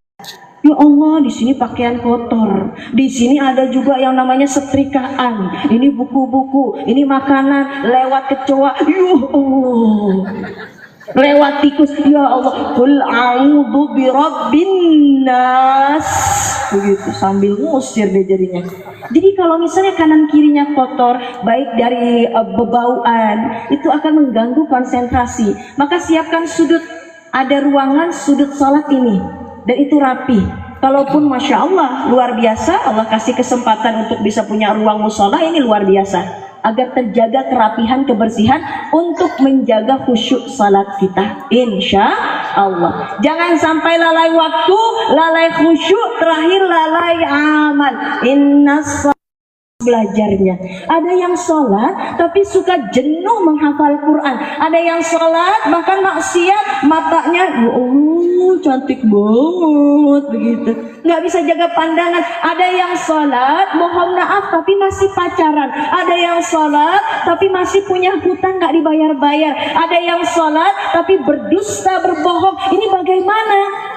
Speaker 1: Ya Allah, di sini pakaian kotor, di sini ada juga yang namanya setrikaan, ini buku-buku, ini makanan, lewat kecoa, lewat tikus, ya Allah, qul a'udzu birabbin nas, begitu sambil ngusir deh jadinya. Jadi kalau misalnya kanan kirinya kotor, baik dari bebauan, itu akan mengganggu konsentrasi. Maka siapkan sudut, ada ruangan sudut sholat ini, dan itu rapi. Kalaupun Masya Allah luar biasa, Allah kasih kesempatan untuk bisa punya ruang musola, ini luar biasa. Agar terjaga kerapihan, kebersihan untuk menjaga khusyuk salat kita. Insya Allah. Jangan sampai lalai waktu, lalai khusyuk, terakhir lalai amal. Inna belajarnya. Ada yang sholat tapi suka jenuh menghafal Quran. Ada yang sholat bahkan maksiat, matanya cantik banget begitu, nggak bisa jaga pandangan. Ada yang sholat mohon maaf tapi masih pacaran. Ada yang sholat tapi masih punya hutang nggak dibayar-bayar. Ada yang sholat tapi berdusta, berbohong. Ini bagaimana?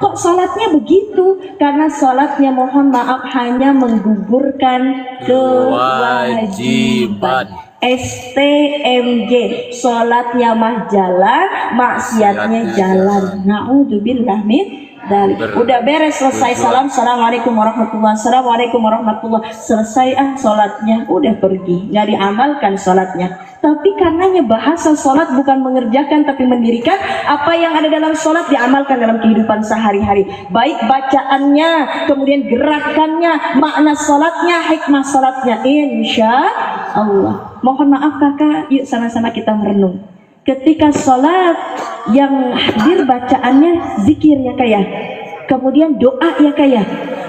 Speaker 1: Kok sholatnya begitu? Karena sholatnya mohon maaf hanya menggugurkan kewajiban. STMJ, sholatnya mah jalan, maksiatnya jalan. Na'udzubillah min dzalik. Udah beres, selesai salam, assalamualaikum warahmatullahi wabarakatuh, assalamualaikum warahmatullahi wabarakatuh. Selesai sholatnya, udah pergi, nggak diamalkan sholatnya. Tapi karenanya bahasa sholat bukan mengerjakan tapi mendirikan. Apa yang ada dalam sholat diamalkan dalam kehidupan sehari-hari, baik bacaannya, kemudian gerakannya, makna sholatnya, hikmah sholatnya. Insya Allah. Mohon maaf kakak, yuk sama-sama kita merenung. Ketika sholat yang hadir bacaannya zikir ya kak ya, kemudian doa ya kak ya.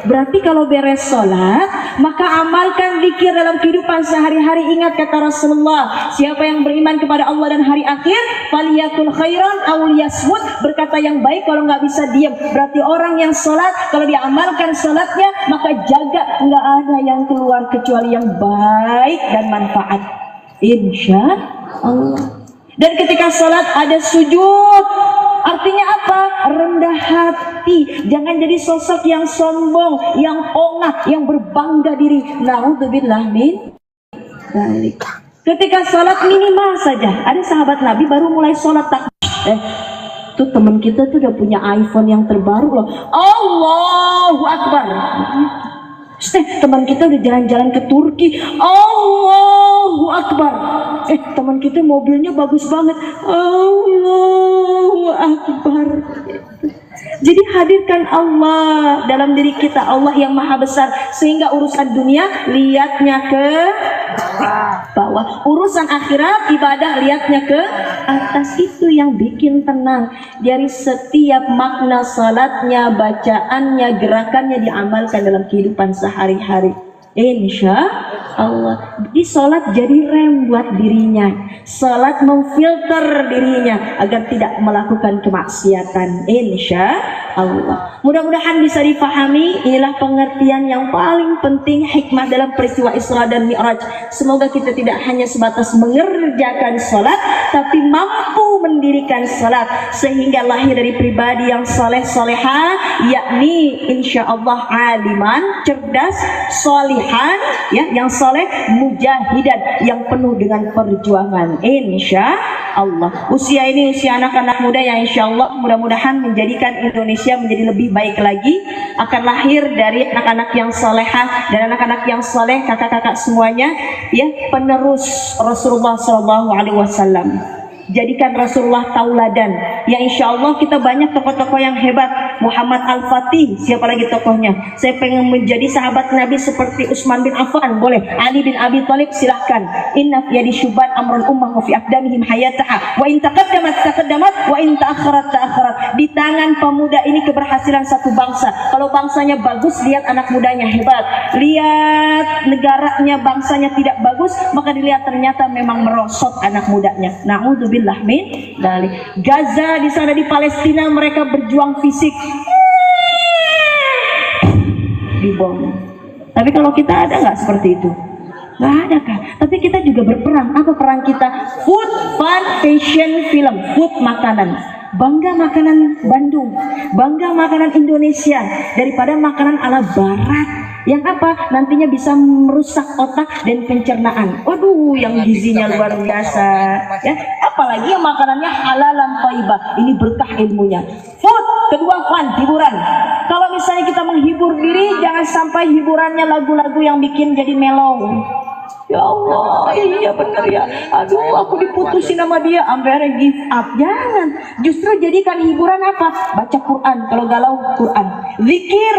Speaker 1: Berarti kalau beres sholat maka amalkan zikir dalam kehidupan sehari-hari. Ingat kata Rasulullah, siapa yang beriman kepada Allah dan hari akhir, faliyakul khairan aw liyasmut, berkata yang baik, kalau nggak bisa diam. Berarti orang yang sholat kalau diamalkan sholatnya maka jaga, nggak ada yang keluar kecuali yang baik dan manfaat. Insya Allah. Dan ketika sholat ada sujud. Artinya apa? Rendah hati. Jangan jadi sosok yang sombong, yang ongah, yang berbangga diri. Na'udzubillah min dzalik. Ketika sholat minimal saja. Ada sahabat Nabi baru mulai sholat tuh teman kita tuh udah punya iPhone yang terbaru loh. Allahu Akbar. Teman kita udah jalan-jalan ke Turki. Allahu Akbar. Teman kita mobilnya bagus banget. Allahu Akbar. Jadi hadirkan Allah dalam diri kita, Allah yang maha besar, sehingga urusan dunia lihatnya ke bawah, urusan akhirat ibadah lihatnya ke atas. Itu yang bikin tenang. Dari setiap makna salatnya, bacaannya, gerakannya diamalkan dalam kehidupan sehari-hari. Insya Allah. Di sholat jadi rem buat dirinya. Sholat memfilter dirinya agar tidak melakukan kemaksiatan. Insya Allah. Mudah-mudahan bisa dipahami. Inilah pengertian yang paling penting, hikmah dalam peristiwa Isra dan Mi'raj. Semoga kita tidak hanya sebatas mengerjakan sholat, tapi mampu mendirikan sholat sehingga lahir dari pribadi yang soleh solehah, yakni insya Allah aliman, cerdas, solihan, ya, yang soleh, mujahidan, yang penuh dengan perjuangan. Insya Allah. Usia ini usia anak-anak muda yang insya Allah mudah-mudahan menjadikan Indonesia menjadi lebih baik lagi. Akan lahir dari anak-anak yang solehah dan anak-anak yang soleh, kakak-kakak semuanya, ya, penerus Rasulullah SAW. Jadikan Rasulullah tauladan. Ya insya Allah kita banyak tokoh-tokoh yang hebat. Muhammad Al-Fatih, siapa lagi tokohnya? Saya pengen menjadi sahabat Nabi seperti Utsman bin Affan, boleh. Ali bin Abi Thalib, silahkan. Inna fi yadi syuban amrun ummah wa fi aqdamihim hayataha wa in taqaddamat taqaddamat wa in ta'akharat ta'akharat. Di tangan pemuda ini keberhasilan satu bangsa. Kalau bangsanya bagus, lihat anak mudanya hebat. Lihat negaranya, bangsanya tidak bagus, maka dilihat ternyata memang merosot anak mudanya. Na'udzubillah min dzalik. Gaza di sana di Palestina mereka berjuang fisik, dibom. Tapi kalau kita ada nggak seperti itu? Nggak ada kan? Tapi kita juga berperang. Apa perang kita? Food, fun, fashion, film. Food, makanan. Bangga makanan Bandung, bangga makanan Indonesia daripada makanan ala Barat yang apa nantinya bisa merusak otak dan pencernaan. Waduh, yang gizinya luar biasa, ya. Apalagi yang makanannya halalan thayyibah. Ini berkah ilmunya. Food, kedua fun, hiburan. Kalau misalnya kita menghibur diri, jangan sampai hiburannya lagu-lagu yang bikin jadi mellow. Ya Allah, iya benar ya. Aduh, aku diputusin sama dia, sampai give up. Jangan. Justru jadikan hiburan apa? Baca Quran. Kalau galau, Quran. Zikir.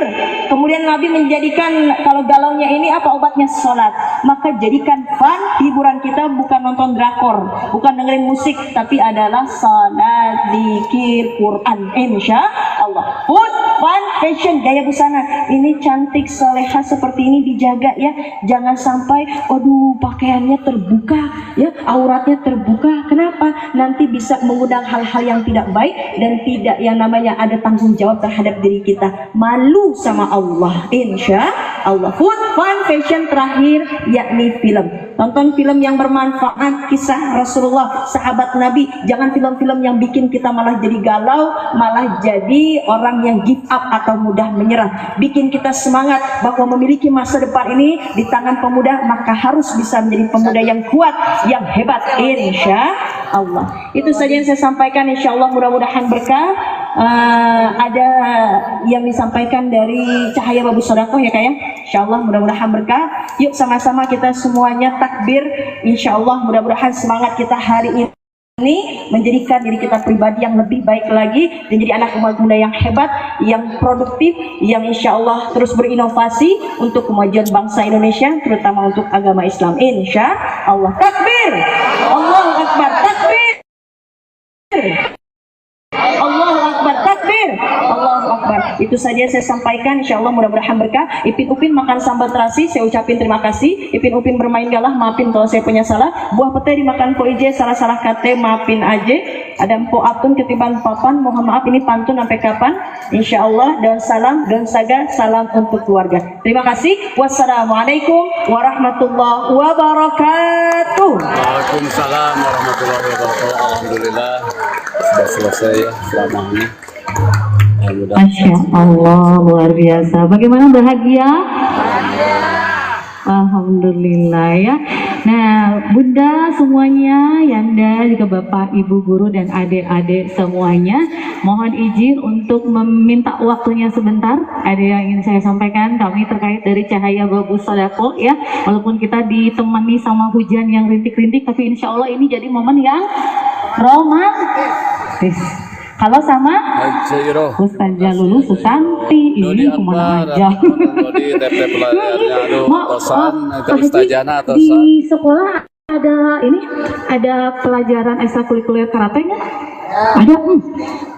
Speaker 1: Kemudian Nabi menjadikan kalau galaunya ini apa obatnya? Sholat. Maka jadikan fun, hiburan kita bukan nonton drakor, bukan dengerin musik, tapi adalah sholat, zikir, Quran. Insya Allah. Food, fun, fashion, gaya busana. Ini cantik, soleha seperti ini dijaga ya. Jangan sampai, aduh, pakaiannya terbuka, ya, auratnya terbuka. Kenapa? Nanti bisa mengundang hal-hal yang tidak baik dan tidak yang namanya ada tanggung jawab terhadap diri kita. Malu sama Allah. Insya Allah. Food, fun, fashion, terakhir yakni film. Tonton film yang bermanfaat, kisah Rasulullah, sahabat Nabi. Jangan film-film yang bikin kita malah jadi galau, malah jadi orang yang give up atau mudah menyerah. Bikin kita semangat bahwa memiliki masa depan ini di tangan pemuda, maka harus bisa menjadi pemuda yang kuat, yang hebat. Insya Allah. Itu saja yang saya sampaikan. Insya Allah mudah-mudahan berkah. Ada yang disampaikan dari Cahaya Babu Sodakoh ya Kak ya. Insya Allah mudah-mudahan berkah. Yuk sama-sama kita semuanya takbir. Insya Allah mudah-mudahan semangat kita hari ini menjadikan diri kita pribadi yang lebih baik lagi dan jadi anak umat muda yang hebat, yang produktif, yang insya Allah terus berinovasi untuk kemajuan bangsa Indonesia, terutama untuk agama Islam. Insya Allah. Takbir, Allahu Akbar. Takbir, Allahu Akbar. Takbir, Allahu Akbar. Akbar. Itu saja saya sampaikan, insya Allah mudah-mudahan berkah. Ipin Upin makan sambal terasi, saya ucapin terima kasih. Ipin Upin bermain galah, maafin kalau saya punya salah. Buah pete dimakan ko ije, salah-salah kate, maafin aja. Ada empo atun ketiban papan, mohon maaf ini pantun sampai kapan. Insya Allah, dan salam, dan saga, salam untuk keluarga. Terima kasih. Wassalamualaikum warahmatullahi wabarakatuh.
Speaker 3: Waalaikumsalam warahmatullahi wabarakatuh. Alhamdulillah sudah selesai ya ceramahnya.
Speaker 4: Masya Allah, luar biasa. Bagaimana, bahagia? Alhamdulillah ya. Nah, Bunda semuanya, Yanda, juga Bapak, Ibu guru dan adik-adik semuanya, mohon izin untuk meminta waktunya sebentar. Ada yang ingin saya sampaikan kami terkait dari Cahaya Bagus Sodako ya. Walaupun kita ditemani sama hujan yang rintik-rintik, tapi insya Allah ini jadi momen yang romantis. Halo sama Ustazah Lulu Susanti, ini kemana aja? Di sekolah ada pelajaran ekstrakurikuler karate nggak? Ada,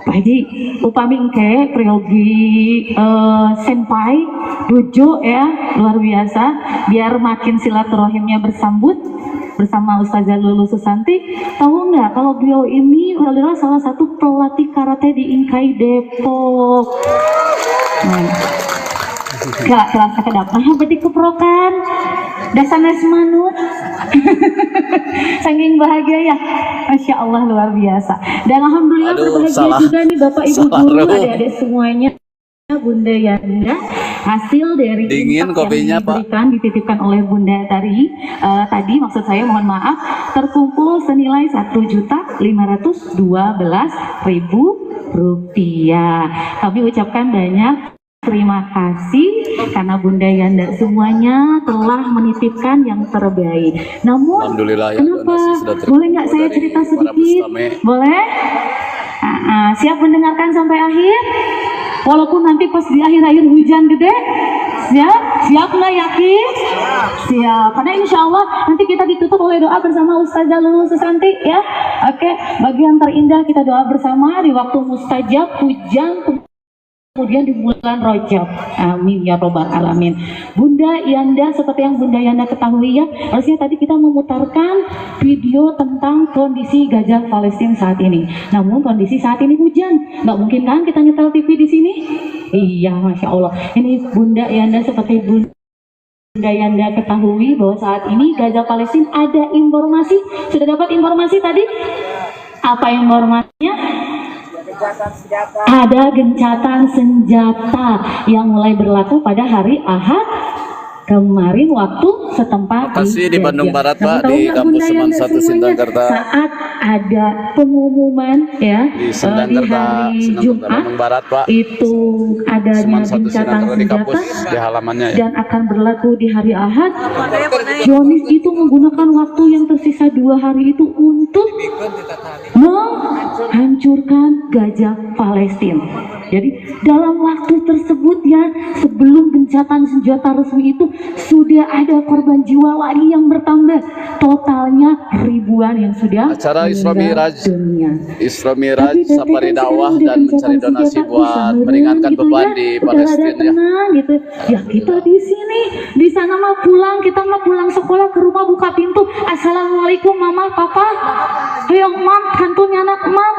Speaker 4: Pak Haji, upami engke priogi senpai dojo ya, luar biasa, biar makin silaturahimnya bersambut bersama Ustazah Lulu Susanti. Tahu nggak kalau beliau ini adalah salah satu pelatih karate di Inkai Depok. Gak kerasa kedap, berarti keprokan dasanes manut. Saking bahagia ya, Masya Allah, luar biasa. Dan Alhamdulillah berbahagia juga nih Bapak Ibu guru, adik-adik semuanya, Bunda Yanda, hasil dari
Speaker 3: dingin kopinya
Speaker 4: yang diberikan, dititipkan oleh Bunda tadi maksud saya, mohon maaf, terkumpul senilai Rp1.512.000. Kami ucapkan banyak terima kasih karena Bunda Yanda semuanya telah menitipkan yang terbaik. Namun,
Speaker 3: Alhamdulillah, ya,
Speaker 4: kenapa? Boleh nggak saya cerita sedikit? Boleh? Siap mendengarkan sampai akhir? Walaupun nanti pas di akhir-akhir hujan gede, siap nggak, yakin? Siap, karena insya Allah nanti kita ditutup oleh doa bersama Ustazah Lulu Susanti ya. Oke, bagian terindah kita doa bersama di waktu mustajab hujan, kemudian di bulan Rajab. Amin ya robbal alamin. Bunda Yanda, seperti yang Bunda Yanda ketahui ya, harusnya tadi kita memutarkan video tentang kondisi gajah Palestina saat ini. Namun kondisi saat ini hujan, nggak mungkin kan kita nyetel TV di sini? Iya, Masya Allah. Ini Bunda Yanda, seperti Bunda Yanda ketahui bahwa saat ini gajah Palestina ada informasi. Sudah dapat informasi tadi? Apa informasinya? Ada gencatan senjata yang mulai berlaku pada hari Ahad kemarin waktu setempat
Speaker 3: di Bandung Barat, Pak, di kampus Seman 1 Sindangkerta.
Speaker 4: Saat ada pengumuman ya
Speaker 3: di
Speaker 4: hari Jumat
Speaker 3: Barat, Pak,
Speaker 4: itu adanya gencatan senjata
Speaker 3: di halamannya ya,
Speaker 4: dan akan berlaku di hari Ahad. Zionis itu menggunakan waktu yang tersisa 2 hari itu untuk menghancurkan gajah Palestina. Jadi dalam waktu tersebut ya, sebelum gencatan senjata resmi itu sudah ada korban jiwa lagi yang bertambah, totalnya ribuan yang sudah
Speaker 3: acara Isra Miraj safari
Speaker 4: kan
Speaker 3: dakwah dan mencari donasi buat meringankan
Speaker 4: gitu
Speaker 3: beban
Speaker 4: ya,
Speaker 3: di
Speaker 4: udah
Speaker 3: Palestina
Speaker 4: ada tenang,
Speaker 3: ya.
Speaker 4: Gitu. Ya kita di sini, di sana mah pulang, kita mah pulang sekolah ke rumah buka pintu, assalamualaikum mama papa, ayo mam, kantunya anak mam.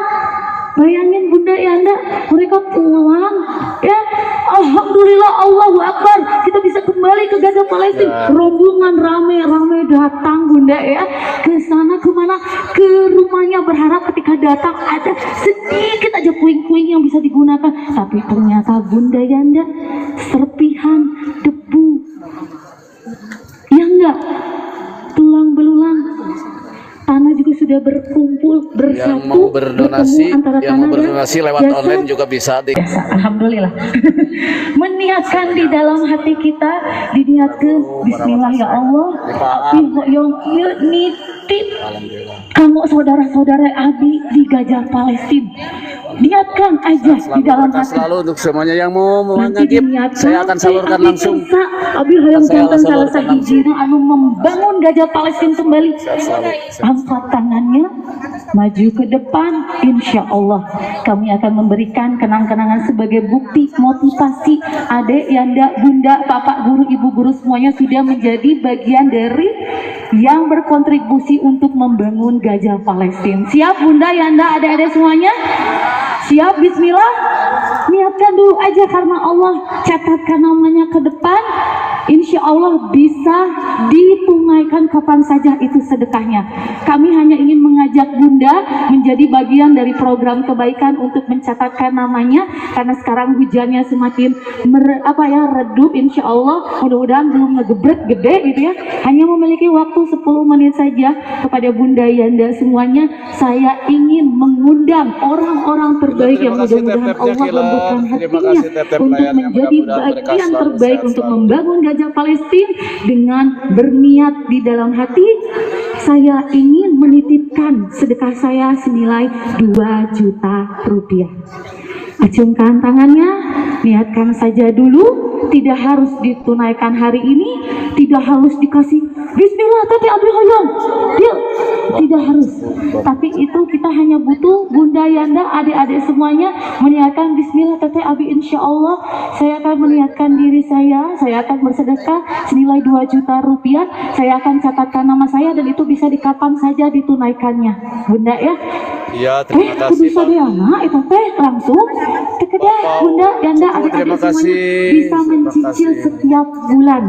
Speaker 4: Bayangin Bunda Yanda, mereka pulang ya, Alhamdulillah, Allahu Akbar, kita bisa kembali ke gajah Palestina. Rombongan rame-rame datang Bunda ya, ke sana kemana, ke rumahnya, berharap ketika datang ada sedikit aja puing-puing yang bisa digunakan, tapi ternyata Bunda Yanda serpihan debu, ya enggak, tulang belulang, tanah juga sudah berkumpul bersatu.
Speaker 3: Yang mau berdonasi, lewat online juga bisa.
Speaker 4: Alhamdulillah. Meniatkan di dalam hati kita, diniatkan Bismillah ya Allah. Yang nitip kamu saudara-saudara Abi di gajah Palestina. Niatkan aja di dalam hati.
Speaker 3: Selalu untuk semuanya yang mau
Speaker 4: Nanti
Speaker 3: mengagip, saya akan salurkan langsung.
Speaker 4: Abi hayang tonton salah sahijina anu membangun gajah Palestina kembali. Angkat tangannya, maju ke depan, insya Allah kami akan memberikan kenang-kenangan sebagai bukti motivasi. Adek, yanda, bunda, bapak guru, ibu guru semuanya sudah menjadi bagian dari yang berkontribusi untuk membangun Gajah Palestina. Siap bunda, yanda, adik-adik semuanya? Siap? Bismillah. Niatkan dulu aja karena Allah, catatkan namanya ke depan. Insya Allah bisa ditunaikan kapan saja itu sedekahnya. Kami hanya ingin mengajak bunda menjadi bagian dari program kebaikan untuk mencatatkan namanya, karena sekarang hujannya semakin redup. Insya Allah mudah-mudahan belum ngegebrek gede gitu ya. Hanya memiliki waktu 10 menit saja. Kepada bunda yanda semuanya, saya ingin mengundang orang-orang terbaik yang mudah-mudahan Allah lembutkan hatinya untuk menjadi bagian terbaik untuk membangun Gajah Palestina. Dengan berniat di dalam hati, saya ingin menitipkan sedekah saya senilai 2 juta rupiah. Acungkan tangannya, niatkan saja dulu, tidak harus ditunaikan hari ini, tidak harus dikasih bismillah tadi abdi hoyong, yuk, tidak harus. Tapi itu kita hanya butuh bunda yanda adik-adik semuanya meniatkan bismillah tadi abdi, insya Allah saya akan meniatkan diri saya akan bersedekah senilai 2 juta rupiah, saya akan catatkan nama saya dan itu bisa di kapan saja ditunaikannya, bunda ya.
Speaker 3: Iya, terima kasih.
Speaker 4: Kudu sadayana itu teh langsung tekedeh bunda yanda adik-adik semuanya bisa mencicil setiap bulan.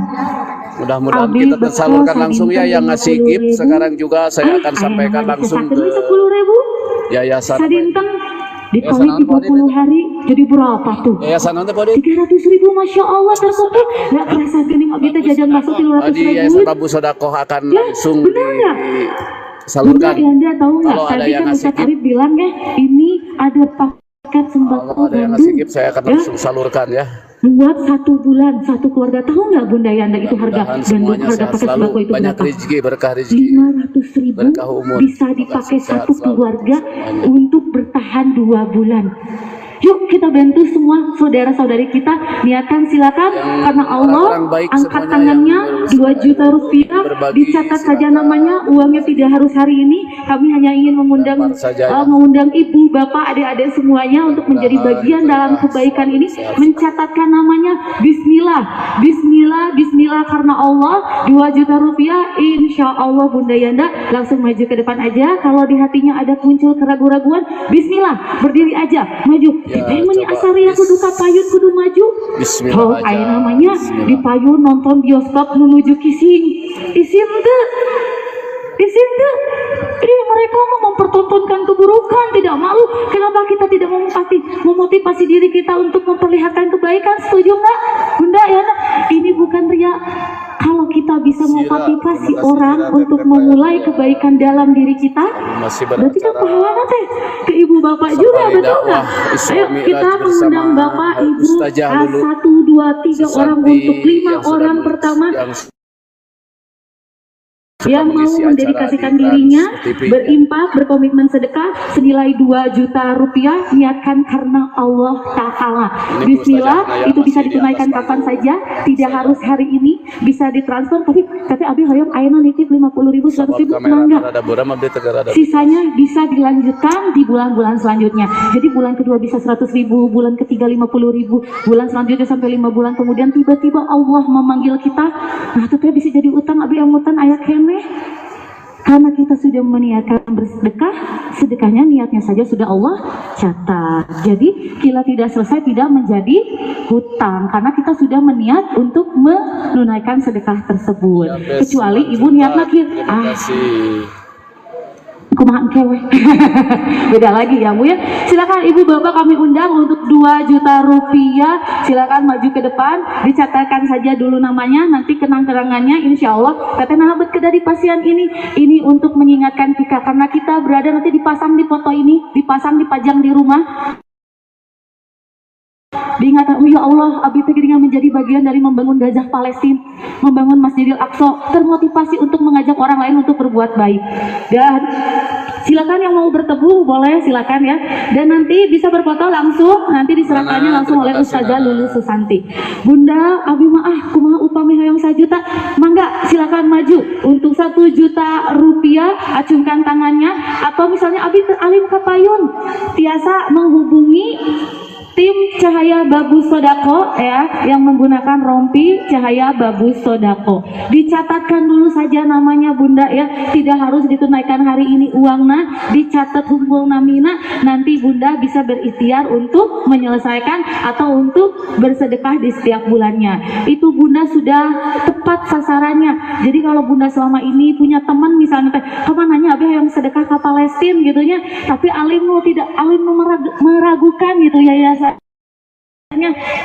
Speaker 3: Mudah-mudahan kita tersalurkan langsung ya yang ngasih gift. Sekarang juga saya akan sampaikan langsung ke
Speaker 4: 10.000
Speaker 3: yayasan.
Speaker 4: Sadinten dikali 30 hari jadi berapa tuh?
Speaker 3: Yayasan nanti Pak
Speaker 4: 300.000, masya Allah terkumpul. Nggak kerasa gening kita jajan masuk 300.000.
Speaker 3: Di Yayasan Prabu Sodakoh akan langsung
Speaker 4: Bunda
Speaker 3: disalurkan.
Speaker 4: Yanda tahu nggak?
Speaker 3: Kalau ada
Speaker 4: Tadi
Speaker 3: yang
Speaker 4: kan
Speaker 3: ngasih
Speaker 4: Ustaz Arif bilang ya, ini ada paket sembako
Speaker 3: Kalau ada yang ngasih gift, saya akan langsung salurkan ya.
Speaker 4: buat 1 bulan 1 keluarga. Tahu nggak bunda Yanda itu harga gandum, harga paket sembako itu
Speaker 3: banyak
Speaker 4: berapa?
Speaker 3: rezeki, berkah rezeki,
Speaker 4: 500.000
Speaker 3: berkah umur.
Speaker 4: bisa dipakai
Speaker 3: Sehat
Speaker 4: 1
Speaker 3: selalu.
Speaker 4: keluarga
Speaker 3: Amin.
Speaker 4: untuk bertahan 2 bulan. Yuk kita bantu semua saudara-saudari kita, niatkan silakan karena Allah.
Speaker 3: orang-orang baik
Speaker 4: Angkat
Speaker 3: semuanya
Speaker 4: tangannya,
Speaker 3: yang
Speaker 4: 2 juta rupiah
Speaker 3: berbagi,
Speaker 4: dicatat saja
Speaker 3: silakan.
Speaker 4: namanya, uangnya tidak harus hari ini. Kami hanya ingin mengundang
Speaker 3: Dapat saja ya.
Speaker 4: mengundang ibu, bapak, adik-adik semuanya untuk menjadi bagian dalam kebaikan ini, mencatatkan namanya. Bismillah, Bismillah, Bismillah karena Allah. 2 juta rupiah, insya Allah bunda Yanda langsung maju ke depan aja. Kalau di hatinya ada muncul keraguan-raguan, Bismillah, berdiri aja, maju.
Speaker 3: Ya,
Speaker 4: Meni
Speaker 3: coba.
Speaker 4: asaria kudu kapayun kudu maju.
Speaker 3: Bismillah
Speaker 4: Oh,
Speaker 3: aja.
Speaker 4: ayo namanya
Speaker 3: Bismillah.
Speaker 4: di payun nonton bioskop menuju kissing. Isim tuh. Isim tuh. Ini mereka mau mempertontonkan keburukan, tidak malu. Kenapa kita tidak memotivasi diri kita untuk memperlihatkan kebaikan? Setuju nggak, bunda ya? Ini bukan ria. Kalau kita bisa memotivasi orang untuk memulai kebaikan dalam diri kita,
Speaker 3: Masih
Speaker 4: berarti kan
Speaker 3: beracara
Speaker 4: pahala teh ke ibu bapak juga,
Speaker 3: Safari
Speaker 4: betul
Speaker 3: dakwah
Speaker 4: nggak?
Speaker 3: Isra
Speaker 4: Ayo
Speaker 3: Mi'raj
Speaker 4: kita
Speaker 3: bersama
Speaker 4: mengundang bapak ibu
Speaker 3: Ustazah dulu.
Speaker 4: 1, 2, 3 orang
Speaker 3: Sesanti
Speaker 4: untuk 5
Speaker 3: yang sudah
Speaker 4: orang pertama yang mau
Speaker 3: mengisi acara
Speaker 4: mendedikasikan
Speaker 3: di
Speaker 4: dirinya,
Speaker 3: Trans TV.
Speaker 4: berimpak, berkomitmen sedekah senilai 2 juta rupiah, niatkan karena Allah Ta'ala.
Speaker 3: Ini
Speaker 4: Bismillah,
Speaker 3: Ustazah Naya
Speaker 4: itu bisa
Speaker 3: masih di
Speaker 4: ditunaikan
Speaker 3: atas
Speaker 4: kapan
Speaker 3: panggung.
Speaker 4: saja, tidak harus hari ini, bisa ditransfer. Tapi abi hoyong ayeuna nitip 50.000, 100.000,
Speaker 3: kamera
Speaker 4: enggak.
Speaker 3: ada buram abdi tegara ada.
Speaker 4: Sisanya bisa dilanjutkan di bulan-bulan selanjutnya. Jadi bulan kedua bisa 100.000, bulan ketiga 50.000, bulan selanjutnya sampai 5 bulan kemudian tiba-tiba Allah memanggil kita. Nah, teteh bisa jadi utang abi amutan aya keneh. Karena kita sudah meniatkan bersedekah, sedekahnya niatnya saja sudah Allah catat. Jadi kita tidak selesai, tidak menjadi hutang karena kita sudah meniat untuk menunaikan sedekah tersebut. Kecuali ibu niat nakir,
Speaker 3: Terima kasih.
Speaker 4: kumaha engkewe. Beda lagi ya Bu ya. Silakan ibu bapak kami undang untuk 2 juta rupiah. Silakan maju ke depan, dicatatkan saja dulu namanya, nanti kenang-kenangannya insya Allah teteh nahabet ke dari pasien ini untuk mengingatkan kita karena kita berada nanti dipasang di foto ini, dipasang dipajang di rumah. Diingatkan, ya Allah, abi dengan menjadi bagian dari membangun Gajah Palestina, membangun Masjidil Aqsa, termotivasi untuk mengajak orang lain untuk berbuat baik. Dan Silakan yang mau berteduh boleh silakan ya. Dan nanti bisa berfoto langsung, nanti diserahkannya langsung oleh Ustazah Lulu Susanti. Bunda, abi maaf, kumaha upami hayang 1 juta, mangga silakan maju untuk 1 juta rupiah, acungkan tangannya, atau misalnya abi teralih ke payun, biasa menghubungi tim Cahaya Bagus Sodako ya, yang menggunakan rompi Cahaya Bagus Sodako. Dicatatkan dulu saja namanya Bunda ya, tidak harus ditunaikan hari ini uangnya, dicatat hukum namina, nanti Bunda bisa berikhtiar untuk menyelesaikan atau untuk bersedekah di setiap bulannya. Itu Bunda sudah tepat sasarannya. Jadi kalau Bunda selama ini punya teman misalnya kapan nanya abi yang sedekah ke Palestina gitu ya, tapi alimmu tidak, alimmu meragukan gitu ya.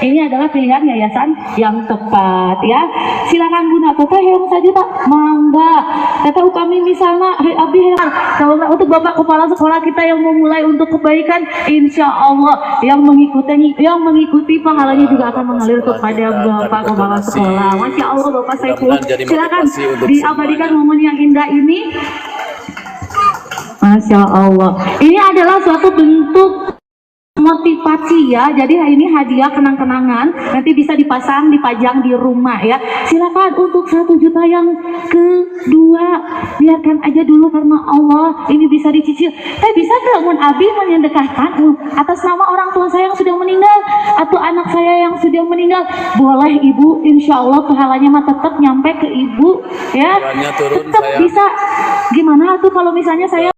Speaker 4: Ini adalah pilihan yayasan yang tepat ya. Silakan Bunda, teteh yang 1 juta, mangga. Teteh upami misalnya, abi kalau untuk bapak kepala sekolah kita yang memulai untuk kebaikan, insya Allah yang mengikuti pahalanya juga akan mengalir kepada bapak kepala sekolah. Masya Allah Bapak Saiful, silakan diabadikan momen yang indah ini. Masya Allah, ini adalah suatu bentuk motivasi ya. Jadi ini hadiah kenang-kenangan, nanti bisa dipajang di rumah ya. Silakan untuk 1 juta yang kedua, biarkan aja dulu karena Allah, ini bisa dicicil. Bisa mun abi menyedekahkan atas nama orang tua saya yang sudah meninggal atau anak saya yang sudah meninggal, boleh Ibu, insya Allah pahalanya mah tetap nyampe ke Ibu ya. Tetap bisa. Gimana tuh kalau misalnya saya